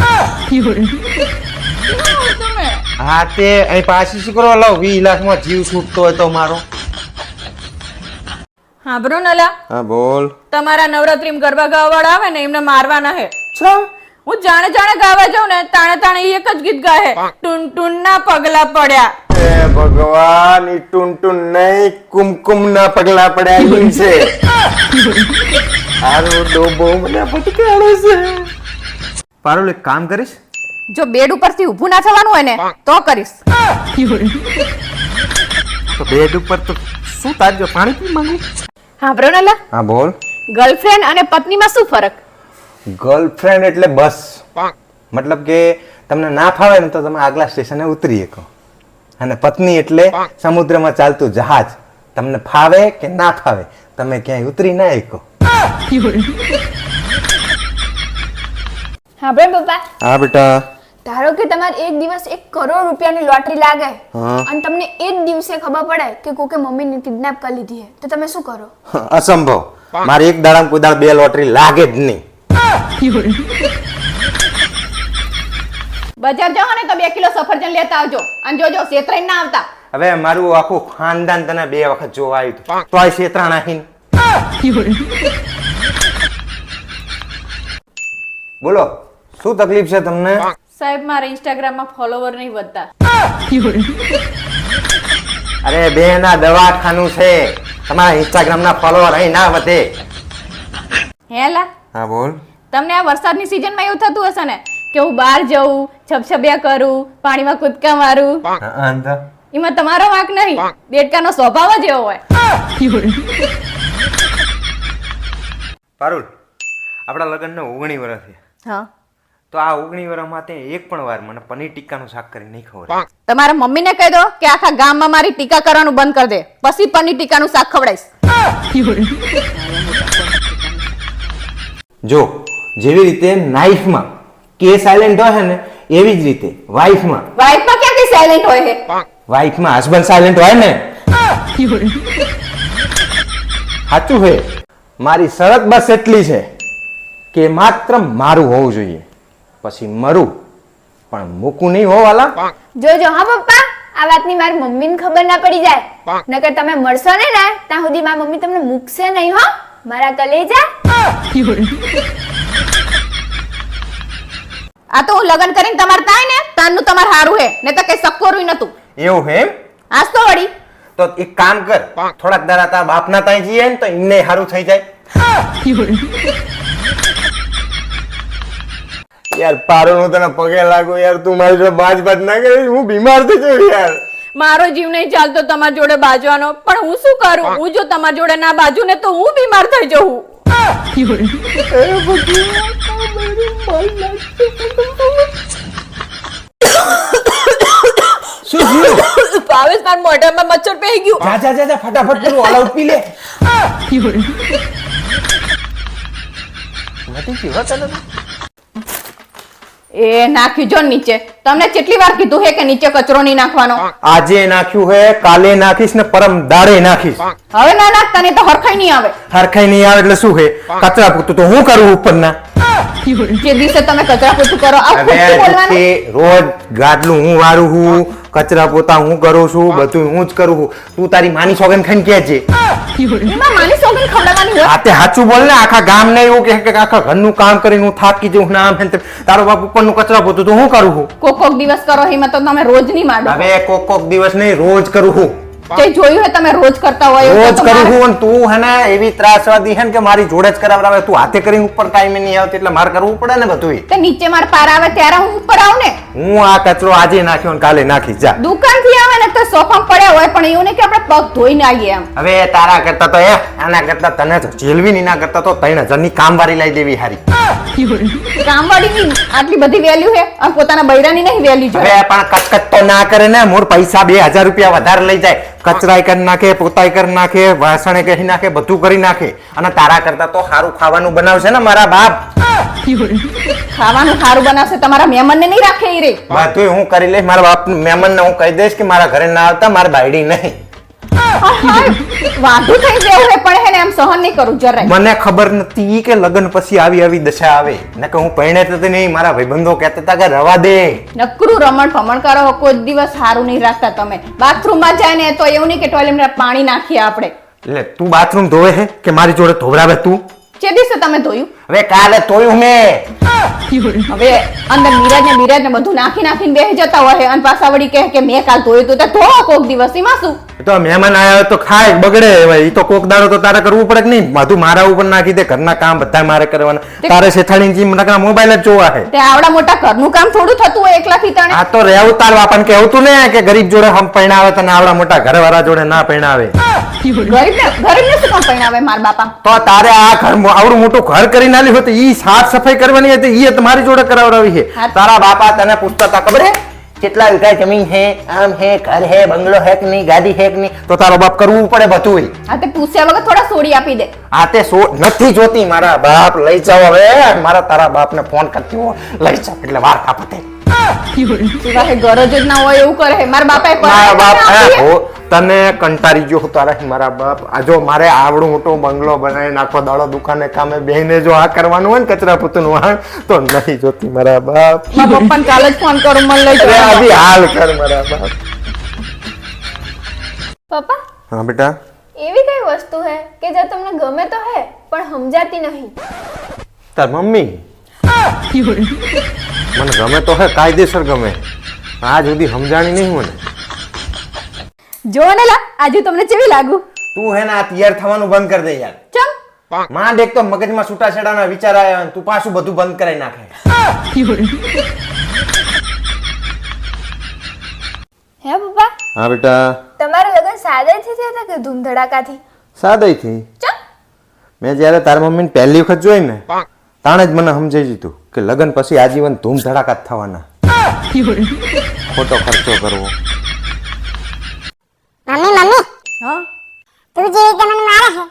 તમે હા તે અહીં પાછી શું કરવા લાવ? 20 લાખમાં જીવ છૂટતો હોય તો મારો. સાંભળો નલા, હા બોલ. તમારા નવરાત્રીમાં ગરબા ગાવાવાળા આવે ને એમને મારવાના હે. હું જાણે જાણે ગાવા જાઉં ને તાણે તાણે એક જ ગીત ગાહે, ટુન ટુન ના પગલા પડ્યા. હે ભગવાન, ઈ ટુન ટુન નહીં કુમકુમ ના પગલા પડ્યા ઈ છે. આરો ડોબો મને ફટકારો છે. પારુલ એક કામ કરીશ? જો બેડ ઉપરથી ઊભું ના થવાનું હોય ને તો કરીશ. તો બેડ ઉપર તો શું તારજો પાણી પી માંગુ? સાંભળો નલા, હા બોલ. ગર્લફ્રેન્ડ અને પત્નીમાં શું ફરક? ગર્લફ્રેન્ડ એટલે બસ, મતલબ કે તમને ના ફાવે ને તો તમે આગલા સ્ટેશને ઉતરી શકો. અને પત્ની એટલે સમુદ્રમાં ચાલતું જહાજ, તમને ફાવે કે ના ફાવે તમે ક્યાંય ઉતરી ના શકો. હા ભાઈ પપ્પા, હા બેટા. ધારો કે તમારે એક દિવસ 1 કરોડ રૂપિયાની લોટરી લાગે હા. અને તમને એ જ દિવસે ખબર પડે કે કોકે મમ્મીને કિડનેપ કરી લીધી છે તો તમે શું કરો? અસંભવ. મારે એક દાડામાં કોઈ દાડ 2 લોટરી લાગે જ નહીં. બજાર જાઓ ને તો 2 કિલો સફરજન લેતા આવજો અને જોજો શેતરાઈ ના આવતા. હવે મારું આખું ખાનદાન તને 2 વખત જોવા આવ્યું હતું તો આ શેતરા નાખીને. બોલો શું તકલીફ છે તમને? સાહેબ મારા ઇન્સ્ટાગ્રામમાં ફોલોવર નહીં વધતા. અરે બેન આ દવાખાનું છે, તમારા ઇન્સ્ટાગ્રામ ના ફોલોવર અહીં ના વધે. હેલા, હા બોલ. તમને આ વરસાદની સિઝનમાં એવું થતું હશે ને કે હું બહાર જઉં, છબછબિયા કરું, પાણીમાં કૂદકા મારું, એમાં તમારો વાંક નહીં, દેડકાનો સ્વભાવ જ એવો હોય. પારુલ, આપણા લગ્નને 19 વર્ષ થયા, હા, તો આ 19 વર્ષમાં તે એક પણ વાર મને પનીર ટીક્કાનું શાક કરી નહીં ખવડાવ્યું. તમારા મમ્મીને કહી દો કે આખા ગામમાં મારી ટીકા કરવાનું બંધ કરી દે, પછી પનીર ટીકાનું શાક ખવડાવીશ. જો જેવી રીતે નાઈફમાં કે સાયલેન્ટ હોય ને એવી જ રીતે વાઈફમાં ક્યાંથી સાયલેન્ટ હોય છે? વાઈફમાં હસબન્ડ સાયલેન્ટ હોય ને. સાચું છે. મારી શરત બસ એટલી છે કે માત્ર મારું હોવું જોઈએ, પછી મરું પણ મૂકું નહીં હોવાલા. જોજો હા પપ્પા, આ વાતની મારી મમ્મીને ખબર ના પડી જાય, નકર તમે મળશો ને ત્યાં સુધી મારી મમ્મી તમને મૂકશે નહીં હો મારા કલેજા. આ તો હું લગ્ન કરીને તમારે થાય ને તારનું તમારે હારું હે, ને તો કઈ સક્કોરું નતું. એવું હે એમ? આજ તો વળી તો એક કામ કર, થોડાક દાડા તારા બાપના ત્યાં જઈએ ને તો એમને સારું થઈ જાય. યાર પારો હું તને પગે લાગુ યાર, તું મારી જોડે બાજ બાજ ના કરી, હું બીમાર થઈ જઉં યાર. મારો જીવ નહીં ચાલતો તમારી જોડે બાજવાનો, પણ હું શું કરું? હું જો તમારી જોડે ના બાજુ ને તો હું બીમાર થઈ જઉં. શું થયું? ભાવેશ મારા મોઢામાં મચ્છર પેઈ ગયું. જા જા જા જા, ફટાફટ પેલું ઓલ આઉટ પી લે. નથી પીવા તને? એ નાખ્યું જો નીચે. તમને કેટલી વાર કીધું હે કે નીચે કચરો નહીં નાખવાનો? આજે નાખ્યું હે, કાલે નાખીશ ને પરમ દાડે નાખીશ. હવે ના નાખતા નહીં તો હરખાઈ નહીં આવે. હરખાઈ નહીં આવે એટલે શું હે? કચરા પોતું તો હું કરું ઉપરના. જે દિવસે તમે કચરા પોતું કરો આ હવે ખોટું બોલવાનું. તે રોજ ગાડલું હું વારું છું, કચરા પોતા હું કરું છું, બધું હું જ કરું છું. તું તારી માની સોગન ખાઈને કે છે એમાં માની સોગંદ ખવડાવવાની હોય? આ તે સાચું બોલ ને. આખા ગામ ને એવું કે આખા ઘરનું કામ કરીને હું થાકી જઉં ને આમ તેમ. તારો બાપ ઉપરનું કચરા પોતું તો હું કરું છું. કોક દિવસ કરો એમાં તો તમે રોજ નહીં માંડો. હવે કોક દિવસ નહીં, રોજ કરું છું. જે જોયું હે તમે રોજ કરતા હોય એવું રોજ તો કરું મારે- છું. અને તું હે ને એવી ત્રાસવાદી હે ને કે મારી જોડે જ કરાવડાવે. તું હાથે કરીને ઉપર ટાઈમે નહીં આવતી એટલે મારે કરવું પડે ને બધું. તે નીચે માર પાર આવે ત્યારે હું ઉપર આવું ને. હું આ કચરો આજે નાખ્યો ને કાલે નાખી જા. દુકાનથી આવે ને તો સોફામાં પડ્યા હોય પણ એવું નહીં કે આપણે પગ ધોઈને આવીએ એમ. હવે તારા કરતા તો આના કરતા તને તો જેલવી ની ના કરતા તો 3000 ની કામવાળી લઈ દેવી હારી. કામવાળીની આટલી બધી વેલ્યુ હે અને પોતાના બૈરાની નહીં વેલ્યુ હવે જોઈએ. પણ કચકચ તો ના કરે ને. મોર પૈસા 2000 રૂપિયા વધારે લઈ જાય. કચરાય કરી નાખે, પોતાય કરી નાખે, વાસણે કહી નાખે, બધું કરી નાખે. અને તારા કરતા તો સારું ખાવાનું બનાવશે ને મારા બાપ. ખાવાનું સારું બનાવશે તમારા મહેમાનને નહીં રાખે ઈ રે. બધું હું કરી લઈશ. મારા બાપ મહેમાનને હું કહી દઈશ કે મારા ઘરે ના આવતા, મારે બાયડી નહીં. વાંધું થઈ જવું હે પણ હે ને એમ સહન નહીં કરું જરાય. મને ખબર નથી કે લગ્ન પછી આવી દશા આવે. ને કે હું પરણેત હતી નહીં. મારા ભાઈબંધો કહેતા હતા કે રવા દે. નકરું રમણ ફમણ કરો કોઈ દિવસ સારું નહીં રાખતા તમે. બાથરૂમમાં જાય ને તો એવું નહીં કે ટોયલેટમાં પાણી નાખીએ આપણે. એટલે તું બાથરૂમ ધોવે છે કે મારી જોડે ધોવરાવે તું? જે દિવસે તમે ધોયું હવે કાલે ધોયું મેં. હવે અંદર મિરાજ ને બધું નાખીને બેસી જતા હોય અને પાછા વળી કહે કે મેં કાલ ધોયું તું તો ધોવો કોક દિવસ એમાં શું? એ તો મહેમાન આયા હોય તો ખાય બગડે. હવે ઈ તો કોક દાડો તો તારે કરવું પડે કે નહીં? બધું મારા ઉપર નાખી દે. ઘરના કામ બધા મારે કરવાના. તારે શેઠાણી જીમ નકરા મોબાઈલ જ જોવા છે. તે આવડા મોટા ઘરનું કામ થોડું થતું હોય એકલાથી તને. આ તો રહેવું તાર બાપાને કેવું તું ને કે ગરીબ જોડે હમ પરણાવે તને આવડા મોટા ઘરવાળા જોડે ના પરણાવે. ગરીબને શું કામ પરણાવે મારા બાપા? તો તારે આ ઘર આવડું મોટું ઘર કરી નાલી હોય તો ઈ સાફ સફાઈ કરવાની હતી. ઈ તમારી જોડે કરાવડાવી છે. હા. તારા બાપા તને પૂછતા હતા ખબર હે કેટલા વીઘા જમીન હે, આમ હે, ઘર હે, બંગલો હે કે નહીં, ગાડી હે કે નહીં? તો તારો બાપ કરવું પડે બધું. હા તે પૂછ્યા વગર થોડા સોડી આપી દે. આ તે નથી જોતી. મારા બાપ લઈ જાઓ હવે. મારા તારા બાપને ફોન કરતી હો લઈ જાઓ એટલે વાર કાપતે. સિવાય ગરજ જ ના હોય એવું કરે. મારા બાપાએ મારા બાપ પરણાવી હો તને કંટાળી ગયો તારા. મારા બાપ આ જો મારે આવડું મોટો બંગલો બનાવી નાખો, દાડો દુકાને કામે બેહીને જો આ કરવાનું હોય ને કચરા પોતાનું વાહન તો નહીં જોતી મારા બાપ. મારા પપ્પાને કાલે જ ફોન કરું મને લઈ અરે જાઓ. આવી હાલ કર મારા બાપ. પપ્પા હા બેટા. એવી કઈ વસ્તુ હે કે જે તમને ગમે તો હે પણ સમજાતી નહીં? તાર મમ્મી મને ગમે તો હે, કાયદેસર ગમે. આજ સુધી સમજાણી નહીં મને. જો ને લા આજે તમને કેવી લાગુ? તું હે ને આ તૈયાર થવાનું બંધ કરી દે યાર. ચમ માં દેખ તો મગજમાં છૂટાછેડાના વિચાર આવ્યા અને તું પાછું બધું બંધ કરાવી નાખે. હે પપ્પા હા બેટા. તમારા લગ્ન સાદાઈથી થયા હતા કે ધૂમધડાકાથી? સાદાઈથી. ચમ મેં જ્યારે તારા મમ્મીને પહેલી વખત જોઈ ને તાણે જ મને સમજાઈ દીધું કે લગ્ન પછી આજીવન ધૂમ ધડાકા જ થવાના. ખોટો ખર્ચો કરવો. મમ્મી હા તું જે રીતે મને મારે છે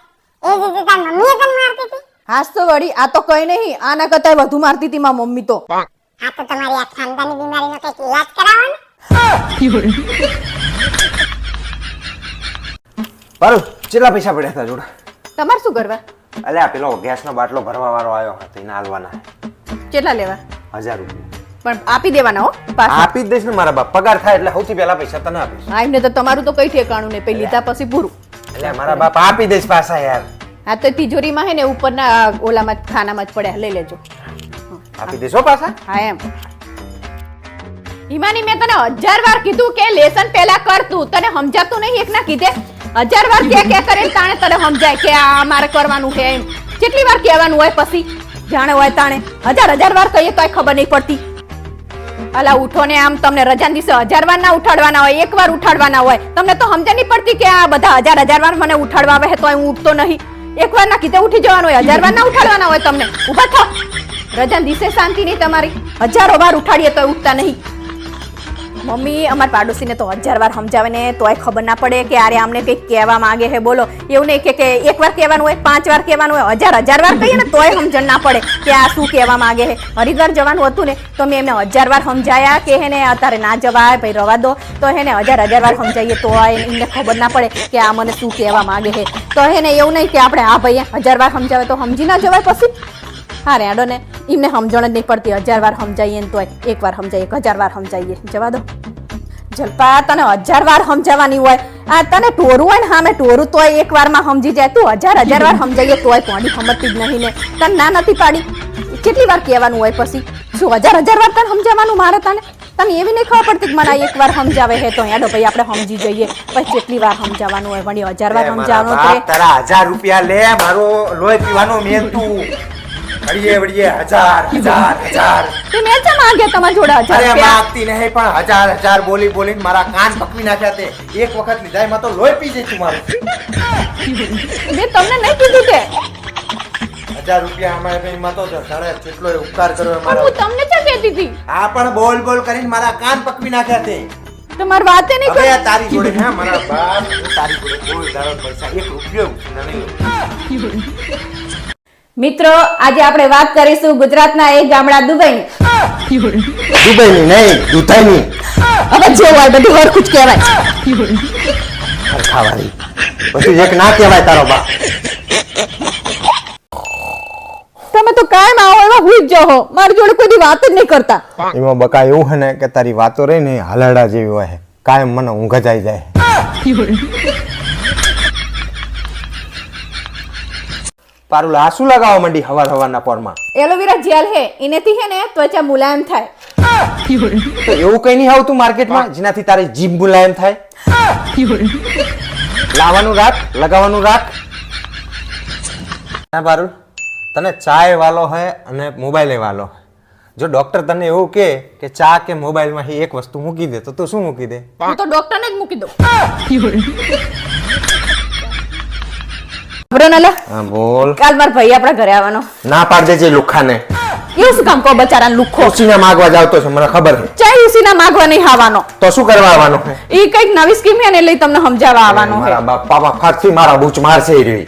એ જ રીતે તાર મમ્મીએ તને મારતી હતી. હાસ તો વળી આ તો કઈ નહીં આના કરતા વધુ મારતી હતી મારી મમ્મી તો. આ તો તમારી આ ખાનદાની બીમારીનો કંઈક ઈલાજ કરાવો ને. પારું કેટલા પૈસા પડ્યા હતા જોડા? તમારે શું કરવા? અલ્યા પેલો ગેસનો બાટલો ભરવા વાળો આવ્યો હતો એને હાલવાના કેટલા લેવા? 1000 રૂપિયા. પણ આપી દેવાના હો પાછા. આપી જ દઈશ ને મારા બાપ. પગાર થાય એટલે સૌથી પહેલા પૈસા તને આપીશ. હા એમને તો તમારું તો કઈ ઠેકાણું નહીં પછી લીધા પછી પૂરું. એટલે મારા બાપ આપી દઈશ પાછા યાર. હા તો તિજોરીમાં હે ને ઉપરના ઓલામાં જ ખાનામાં જ પડ્યા લઈ લેજો. આપી દઈશ હો પાછા. હા એમ હિમાની મેં તને 1000 વાર કીધું કે લેસન પહેલા કર તું. તને સમજાતું નહીં એક ના કીધે 1000 વાર કે કરે તાણે તને સમજાય કે આ મારે કરવાનું છે એમ. કેટલી વાર કહેવાનું હોય પછી જાણે હોય તાણે 1000 વાર કહીએ તોય ખબર નહીં પડતી. અલા ઉઠો ને આમ તમને રજાના દિવસે 1000 વાર ના ઉઠાડવાના હોય, એક વાર ઉઠાડવાના હોય. તમને તો સમજ નહીં પડતી કે આ બધા 1000 વાર મને ઉઠાડવા આવે તોય હું ઉઠતો નહીં. એક વાર ના કીધે ઉઠી જવાનું હોય, 1000 વાર ના ઉઠાડવાના હોય તમને. ઊભા થો. રજાના દિવસે શાંતિ નહીં તમારી. 1000 વાર ઉઠાડીએ તોય ઉઠતા નહીં. મમ્મી અમાર પાડોશીને તો 1000 વાર સમજાવે ને તોય ખબર ના પડે કે આરે આમને કંઈક કહેવા માંગે છે. બોલો એવું નહીં કે એક વાર કહેવાનું હોય, 5 વાર કહેવાનું હોય, 1000 વાર કહીએ ને તોય સમજણ ના પડે કે આ શું કહેવા માંગે છે. હરિદ્વાર જવાનું હતું ને તો મેં એમને 1000 વાર સમજાયા કે હે ને અત્યારે ના જવાય ભાઈ રવા દો. તો હે ને 1000 વાર સમજાવીએ તો એમને ખબર ના પડે કે આ મને શું કહેવા માંગે છે. તો હે ને એવું નહીં કે આપણે હા ભાઈ 1000 વાર સમજાવે તો સમજી ના જવાય પછી. હા રેડો ને એમને સમજણ જ નહીં પડતી. 1000 વાર સમજાવીએ ને તોય 1 વાર સમજાવીએ, 1000 વાર સમજાવીએ, જવા દો. જલપા તને 1000 વાર સમજાવવાની હોય, આ તને ટોરું હોય ને સામે ટોરું તોય 1 વારમાં સમજી જાય. તું 1000 વાર સમજાવીએ તોય કોડી સમજતી જ નહીં ને. તને ના નથી પાડી, કેટલી વાર કહેવાનું હોય પછી? શું 1000 વાર તને સમજાવવાનું મારે? તને એવી નહીં ખબર પડતી કે મને 1 વાર સમજાવે છે તો હેડો ભાઈ આપણે સમજી જઈએ. પછી કેટલી વાર સમજાવવાનું હોય? વળી 1000 વાર સમજાવવાનું તો તારા 1000 રૂપિયા લે, મારો લોહી પીવાનો મેલ તું વળીએ 1000 તે મેં ચા માંગ્યા તમારા જોડે 1000 અરે રૂપિયા? માંગતી નહીં પણ 1000 બોલીને મારા કાન પકવી નાખ્યા તે. એક વખત લીધા એમાં તો લોહી પી જાય તું મારું. મેં તમને નહીં કીધું કે 1000 રૂપિયા અમારે કઈમાં તો તારે કેટલો ઉપકાર કર્યો પણ હું તમને ચા કહેતી હતી? આ પણ બોલ કરીને મારા કાન પકવી નાખ્યા તે. તમારી વાતે નહીં હવે કરી. આ તારી જોડે હે મારા બાપ, તારી જોડે કોઈ દાડો પૈસા 1 રૂપિયો નહીં. મિત્રો આજે આપણે વાત કરીશું ગુજરાતના એક ગામડા દુબઈની. દુબઈની નહીં, દુધાઈની. હવે જે હોય બધું હરખું જ કહેવાય. ખાવાની પછી એક ના કહેવાય તારો બાપ. તમે તો કાયમ આવો એવા હુઈ જ જાઓ. મારી જોડે કોઈ દી વાત જ નહીં કરતા. એમાં બકા એવું હે ને કે તારી વાતો રહી ને હાલડા જેવી હોય, કાયમ મને ઊંઘ જ આવી જાય. પારુલા આ શું લગાવવા માંડી હવારના પોરમાં? એલોવેરા જેલ હે, એનેથી હે ને ત્વચા મુલાયમ થાય. તો એવું કઈ નહીં આવતું માર્કેટમાં જેનાથી તારી જીભ મુલાયમ થાય? લાવવાનું રાખ, લગાવવાનું રાખ. હા પારુલ, તને ચાય વાલો હે અને મોબાઈલ વાલો. જો ડોક્ટર તને એવું કે ચા કે મોબાઈલમાં એક વસ્તુ મૂકી દે તો તું શું મૂકી દે? હું તો ડોક્ટરને જ મૂકી દઉં. હા બોલ. કાલ મારા ભાઈ આપણા ઘરે આવવાનો. ના પાડ દેજે લુખાને. એવું શું કામ કહો બચારાને લુખ્ખો? ઉસીના માંગવા જાવતો છે મને ખબર છે. ચાય ઉસીના માંગવા નહીં આવવાનો. તો શું કરવા આવવાનો છે? ઈ કઈક નવી સ્કીમ હે ને એટલે તમને સમજાવવા આવવાનો છે. મારા બાપા ફાટથી મારા બૂચ મારશે ઈ રહી.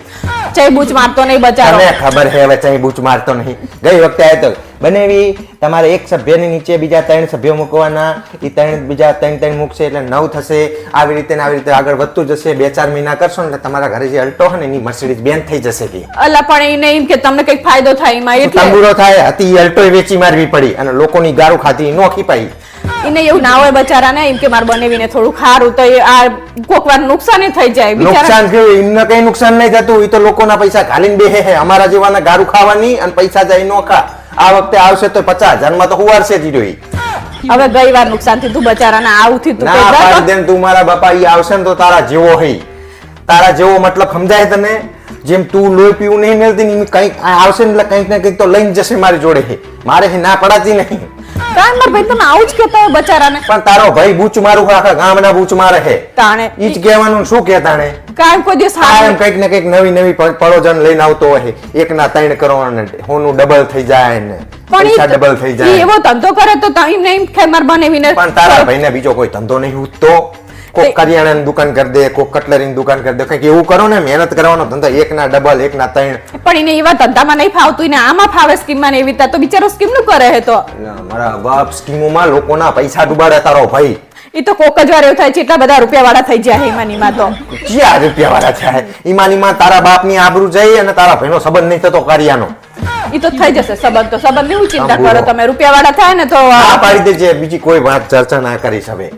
ચાય બૂચ મારતો નહીં બચારો. તને ખબર છે હવે ચાય બૂચ મારતો નહીં. ગઈ વખતે આયો તો બનેવી તમારે એક સભ્યની નીચે બીજા 3 સભ્યો મૂકવાના, ઈ 3 બીજા 3 મૂકશે એટલે 9 થશે. આવી રીતે આગળ વધતું જશે. 2-4 મહિના કરશો ને એટલે તમારા ઘરે જે અલ્ટો હે ને એની મર્સિડીઝ બેન થઈ જશે કે અલ્લા પણ ઈ નહીં કે તમને કઈક ફાયદો થાય એમાં એટલે તંબુરો થાય. હતી અલ્ટો વેચી મારવી પડી અને લોકોની ગારું ખાધી નો ખીપાઈ. એને એવું ના હોય બચારાને એમ કે માર બનેવીને થોડું ખારું તો એ આ કોક વાર નુકસાન થઈ જાય બિચારા. નુકસાન થયું એમને કઈ નુકસાન નહીં થતું. ઈ તો લોકોના પૈસા ઘાલીને બેહે હે. અમારા જેવાના ગારું ખાવાની અને પૈસા જાય નો ખા. આ વખતે આવશે તો 50,000 માં તો હુવારશે જ ઈ. હવે ગઈ વાર નુકસાન થયું બચારાને આવું થયું તું ના પાડી દે તું મારા બાપા. ઈ આવશે ને તો તારા જેવો હે. તારા જેવો મતલબ સમજાય તને? જેમ તું લોહી પીવું નહીં મેળતી ને કંઈક આવશે ને એટલે કંઈક ને કંઈક તો લઈને જશે મારી જોડે હે. મારે હે ના પડાતી નહીં. કાન માર ભાઈ તમે આવું જ કહેતા હોય બચારાને. પણ તારો ભાઈ બૂચ મારું આખા ગામના બૂચ મારે હે. તાણે ઈ જ કહેવાનું શું કે તાણે? કાયમ કોઈ દિવસ કાયમ કંઈક ને કંઈક નવી પળોજન લઈને આવતો હોય. 1 ના 3 કરવાના હોનું ડબલ થઈ જાય ને પૈસા ડબલ થઈ ઈ જાય. એવો ધંધો કરે તો એમને એમ કે માર બનેવીને પણ તારા ભાઈને બીજો કોઈ ધંધો નહીં ઉઠતો. કોક કરિયાણાની દુકાન કરી દે, કોક કટલરીની દુકાન કરી દે, કંઈક એવું કરો ને. મહેનત કરવાનો ધંધો 1 ના ડબલ 1 ના 3. પણ એને એવા ધંધામાં નહીં ફાવતું ને આમાં ફાવે સ્કીમમાં ને એવી રીતે તો બિચારો સ્કીમ નું કરે હે તો. મારા બાપ સ્કીમોમાં લોકોના પૈસા ડૂબાડે તારો ભાઈ. ઈ તો કોક જ વાર એવું થાય છે એટલા બધા રૂપિયા વાળા થઈ જાય ઈમાનીમાં તો. ક્યાં રૂપિયા વાળા થાય? ઈમાનીમાં તારા બાપની આબરૂ જાય અને તારા ભાઈનો સંબંધ નહીં થતો કારિયાનો. ઈ તો થઈ જશે સંબંધ તો. સંબંધ ની હું ચિંતા કરો તમે. રૂપિયા વાળા થાય ને તો ના પાડી દેજે. બીજી કોઈ વાત ચર્ચા ના કરીશ હવે.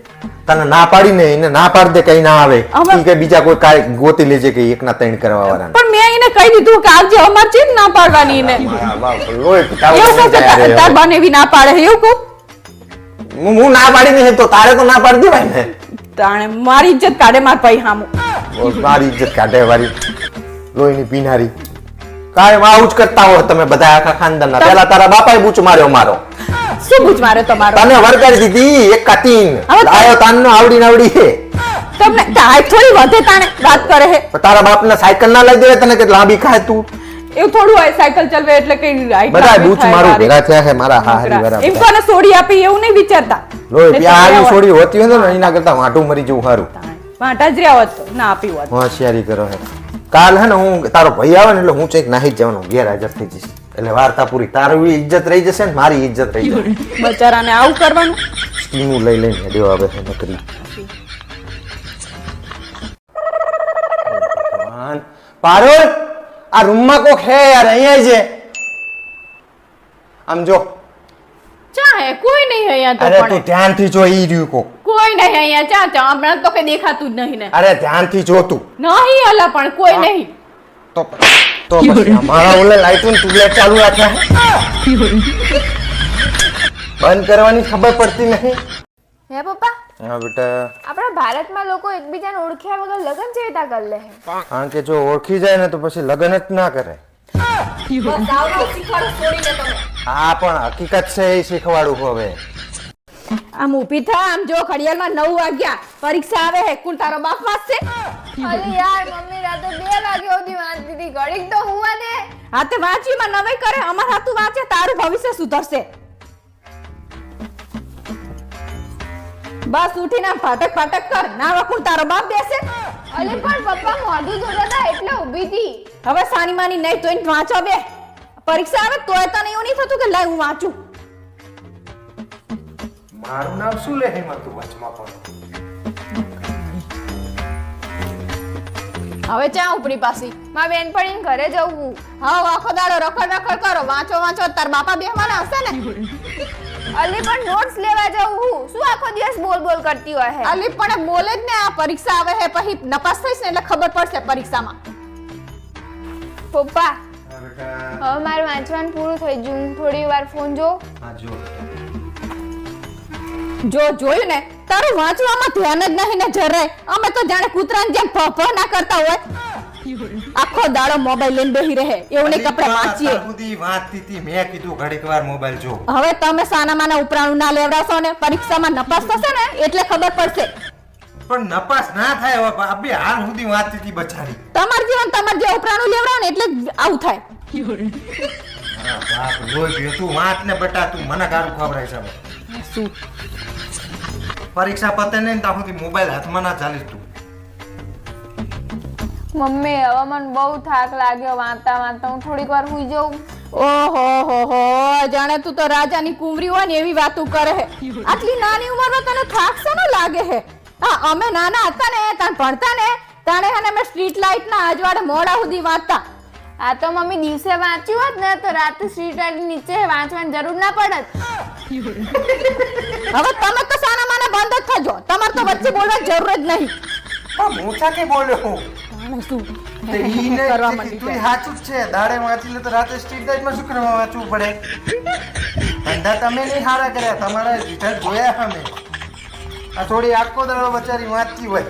તને ના પાડી ને એને ના પાડી દે કઈ ના આવે. ઈ કે બીજા કોઈ કાઈ ગોતી લેજે કે 1 ના 3 કરવા વાળા. પણ મેં એને કહી દીધું કે આવજે અમાર ચીજ ના પાડવાની ને. મારા બાપ લોહી એવું કહું કે તાર બનેવી ના પાડે એવું કહું. હું ના પાડી નહીં તો તારે તો ના પાડી દેવાય ને. તાણે મારી ઇજ્જત કાઢે માર ભાઈ હામું. મારી ઇજ્જત કાઢે વાળી લોહીની પીનારી. કાયમ આવું જ કરતા હો તમે બધા આખા ખાનદાનના. પહેલા તારા બાપાએ બૂચ માર્યો મારો. શું બૂચ માર્યો તમારો? તને વરગાડી દીધી 1 કા 3. આયો તાનનો આવડી હે. તમને તાય થોડી વધે તાણે વાત કરે હે. તારા બાપને સાયકલ ના લઈ દેવે તને કે લાંબી ખાય તું. એવું થોડું હોય સાયકલ ચલાવે એટલે કઈ હાઈટ બધા લાંબી બૂચ થાય મારું વારે. ભેગા થયા છે મારા હારી વાળા એમ કોને સોડી આપી એવું નહીં વિચારતા લોહી ને પ્યારી છોડ્યા છોડી હોતી હોય ને એના કરતા વાંટું મરી જવું સારું હોય. વાંટા જ રહ્યા હોત તો ના આપી હોત. હોશિયારી કરો હે કાલ હે ને હું તારો ભાઈ આવે ને એટલે હું ચેક નાહી જ જવાનો ગેરહાજર થઈ જઈશ એટલે વાર્તા પૂરી તારી ઇજ્જત રહી જશે ને મારી ઇજ્જત રહી જશે બચારાને આવું કરવાનું. સ્ટીમું લઈ લઈને હેડ્યો આવે છે નકરી ભગવાન પારુલ આ રૂમમાં કોક હે યાર અહીંયા છે આમ જો ચા હે કોઈ નહીં અહીંયા તો અરે પણ. તું ધ્યાનથી જો ઈ રહ્યું કોક કોઈ નહીં અહીંયા ચા ચા હમણાં તો કઈ દેખાતું જ નહીં ને અરે ધ્યાનથી જો તું નહીં અલા પણ કોઈ નહીં. તો પછી અમારા ઓલે લાઈટો ને ટ્યુબલાઈટ ચાલુ રાખ્યા બંધ કરવાની ખબર પડતી નહીં હે પપ્પા હા બેટા આપણા ભારતમાં લોકો એકબીજાને ઓળખ્યા વગર લગ્ન જેવી રીતે કરી લે છે. કારણ કે જો ઓળખી જાય ને તો પછી લગ્ન જ ના કરે બસ આવડો શીખવાડો છોડીને તમે. હા પણ હકીકત છે એ શીખવાડું હવે આમ ઊભી થા આમ જો ઘડિયાળમાં 9 વાગ્યા પરીક્ષા આવે હે કુલ તારો બાપ વાંચશે. અલી યાર મમ્મી રાતે 2 વાગ્યા સુધી વાંચતી હતી ઘડીક તો હુવા દે. હા તે વાંચીમાં નવાઈ કરે અમાર હાથું વાંચે તારું ભવિષ્ય સુધરશે. બસ ઉઠીને આમ ફાટક ફાટક કર ના વકુલ તારો બાપ બેસે. અલી પણ પપ્પા મોઢું જોતા હતા એટલે ઊભી હતી. હવે સાની માની નહીં તોય વાંચો બે પરીક્ષા આવે તોય તને એવું નહીં થતું કે લાય હું વાંચું. મારું નામ શું લે હેમાં તું વચમાં પણ હવે ચા ઉપડી પાછી મારા બેનપણીને ઘરે જવું. હા આખો દાડો રખડ રખડ કરો વાંચો વાંચો તાર બાપા બેહવાના હશે ને. અલી પણ નોટ્સ લેવા જવું. શું આખો દિવસ બોલ બોલ કરતી હોય હે. અલી પણ બોલે જ ને આ પરીક્ષા આવે હે પછી નપાસ થઈશ ને એટલે ખબર પડશે પરીક્ષામાં. પપ્પા હા બેટા હવે મારું વાંચવાનું પૂરું થઈ ગયું. થોડી વાર ફોન જો. હા જો જો જોયું ને તારું વાંચવામાં ધ્યાન જ નહીં ને જરાય. અમે તો જાણે કૂતરાની જેમ ફફ ના કરતા હોય. આખો દાડો મોબાઈલ લઈને બેહી રહે એવું નહીં કપડા વાંચીએ. બુધી વાંચતી હતી મેં કીધું ઘડીક વાર મોબાઈલ જો હવે તમે સાના માના ઉપરાણું ના લેવડાવશો ને પરીક્ષામાં નપાસ થશે ને એટલે ખબર પડશે. પણ નપાસ ના થાય હવે આપી હાલ સુધી વાંચતી હતી બચારી તમાર જીવન તમાર જે ઉપરાણું લેવડાવો ને એટલે જ આવું થાય. હા બાપ લોહી ગયો તું વાંચ ને બેટા તું મને ગારું ખવડાય છે હવે શું પરીક્ષા પતે ને ત્યાં સુધી મોબાઈલ હાથમાં ના ચાલીસ તું મમ્મી હવે મને બહુ થાક લાગ્યો વાંચતા વાંચતા. હું થોડીક વાર સુઈ જાઉં. ઓહો હો હો જાણે તું તો રાજાની કુંવરી હોય ને એવી વાતો કરે હે. આટલી નાની ઉંમરમાં તને થાક શાનો લાગે હે? હા અમે નાના હતા ને તાણ ભણતા ને તાણે હને અમે સ્ટ્રીટ લાઇટ ના અજવાળે મોડા સુધી વાંચતા. આ તો મમ્મી દિવસે વાંચ્યું હોત ને તો રાતે સ્ટ્રીટ લાઇટ નીચે વાંચવાની જરૂર ના પડત. હવે તમે તો સાના માના બંધ જ થજો. તમારે તો વચ્ચે બોલવાની જરૂર જ નહીં. પણ મોટા કે બોલ્યો હું જાણે શું તે ઈ ને કરવા તું માંડી છે. સાચું જ છે દાડે વાંચી લે તો રાતે સ્ટ્રીટ લાઇટમાં શું કરવા વાંચવું પડે ધંધા તમે નહીં હારા કર્યા તમારા રિઝલ્ટ જોયા અમે આ થોડી આખો દાડો બચારી વાંચતી હોય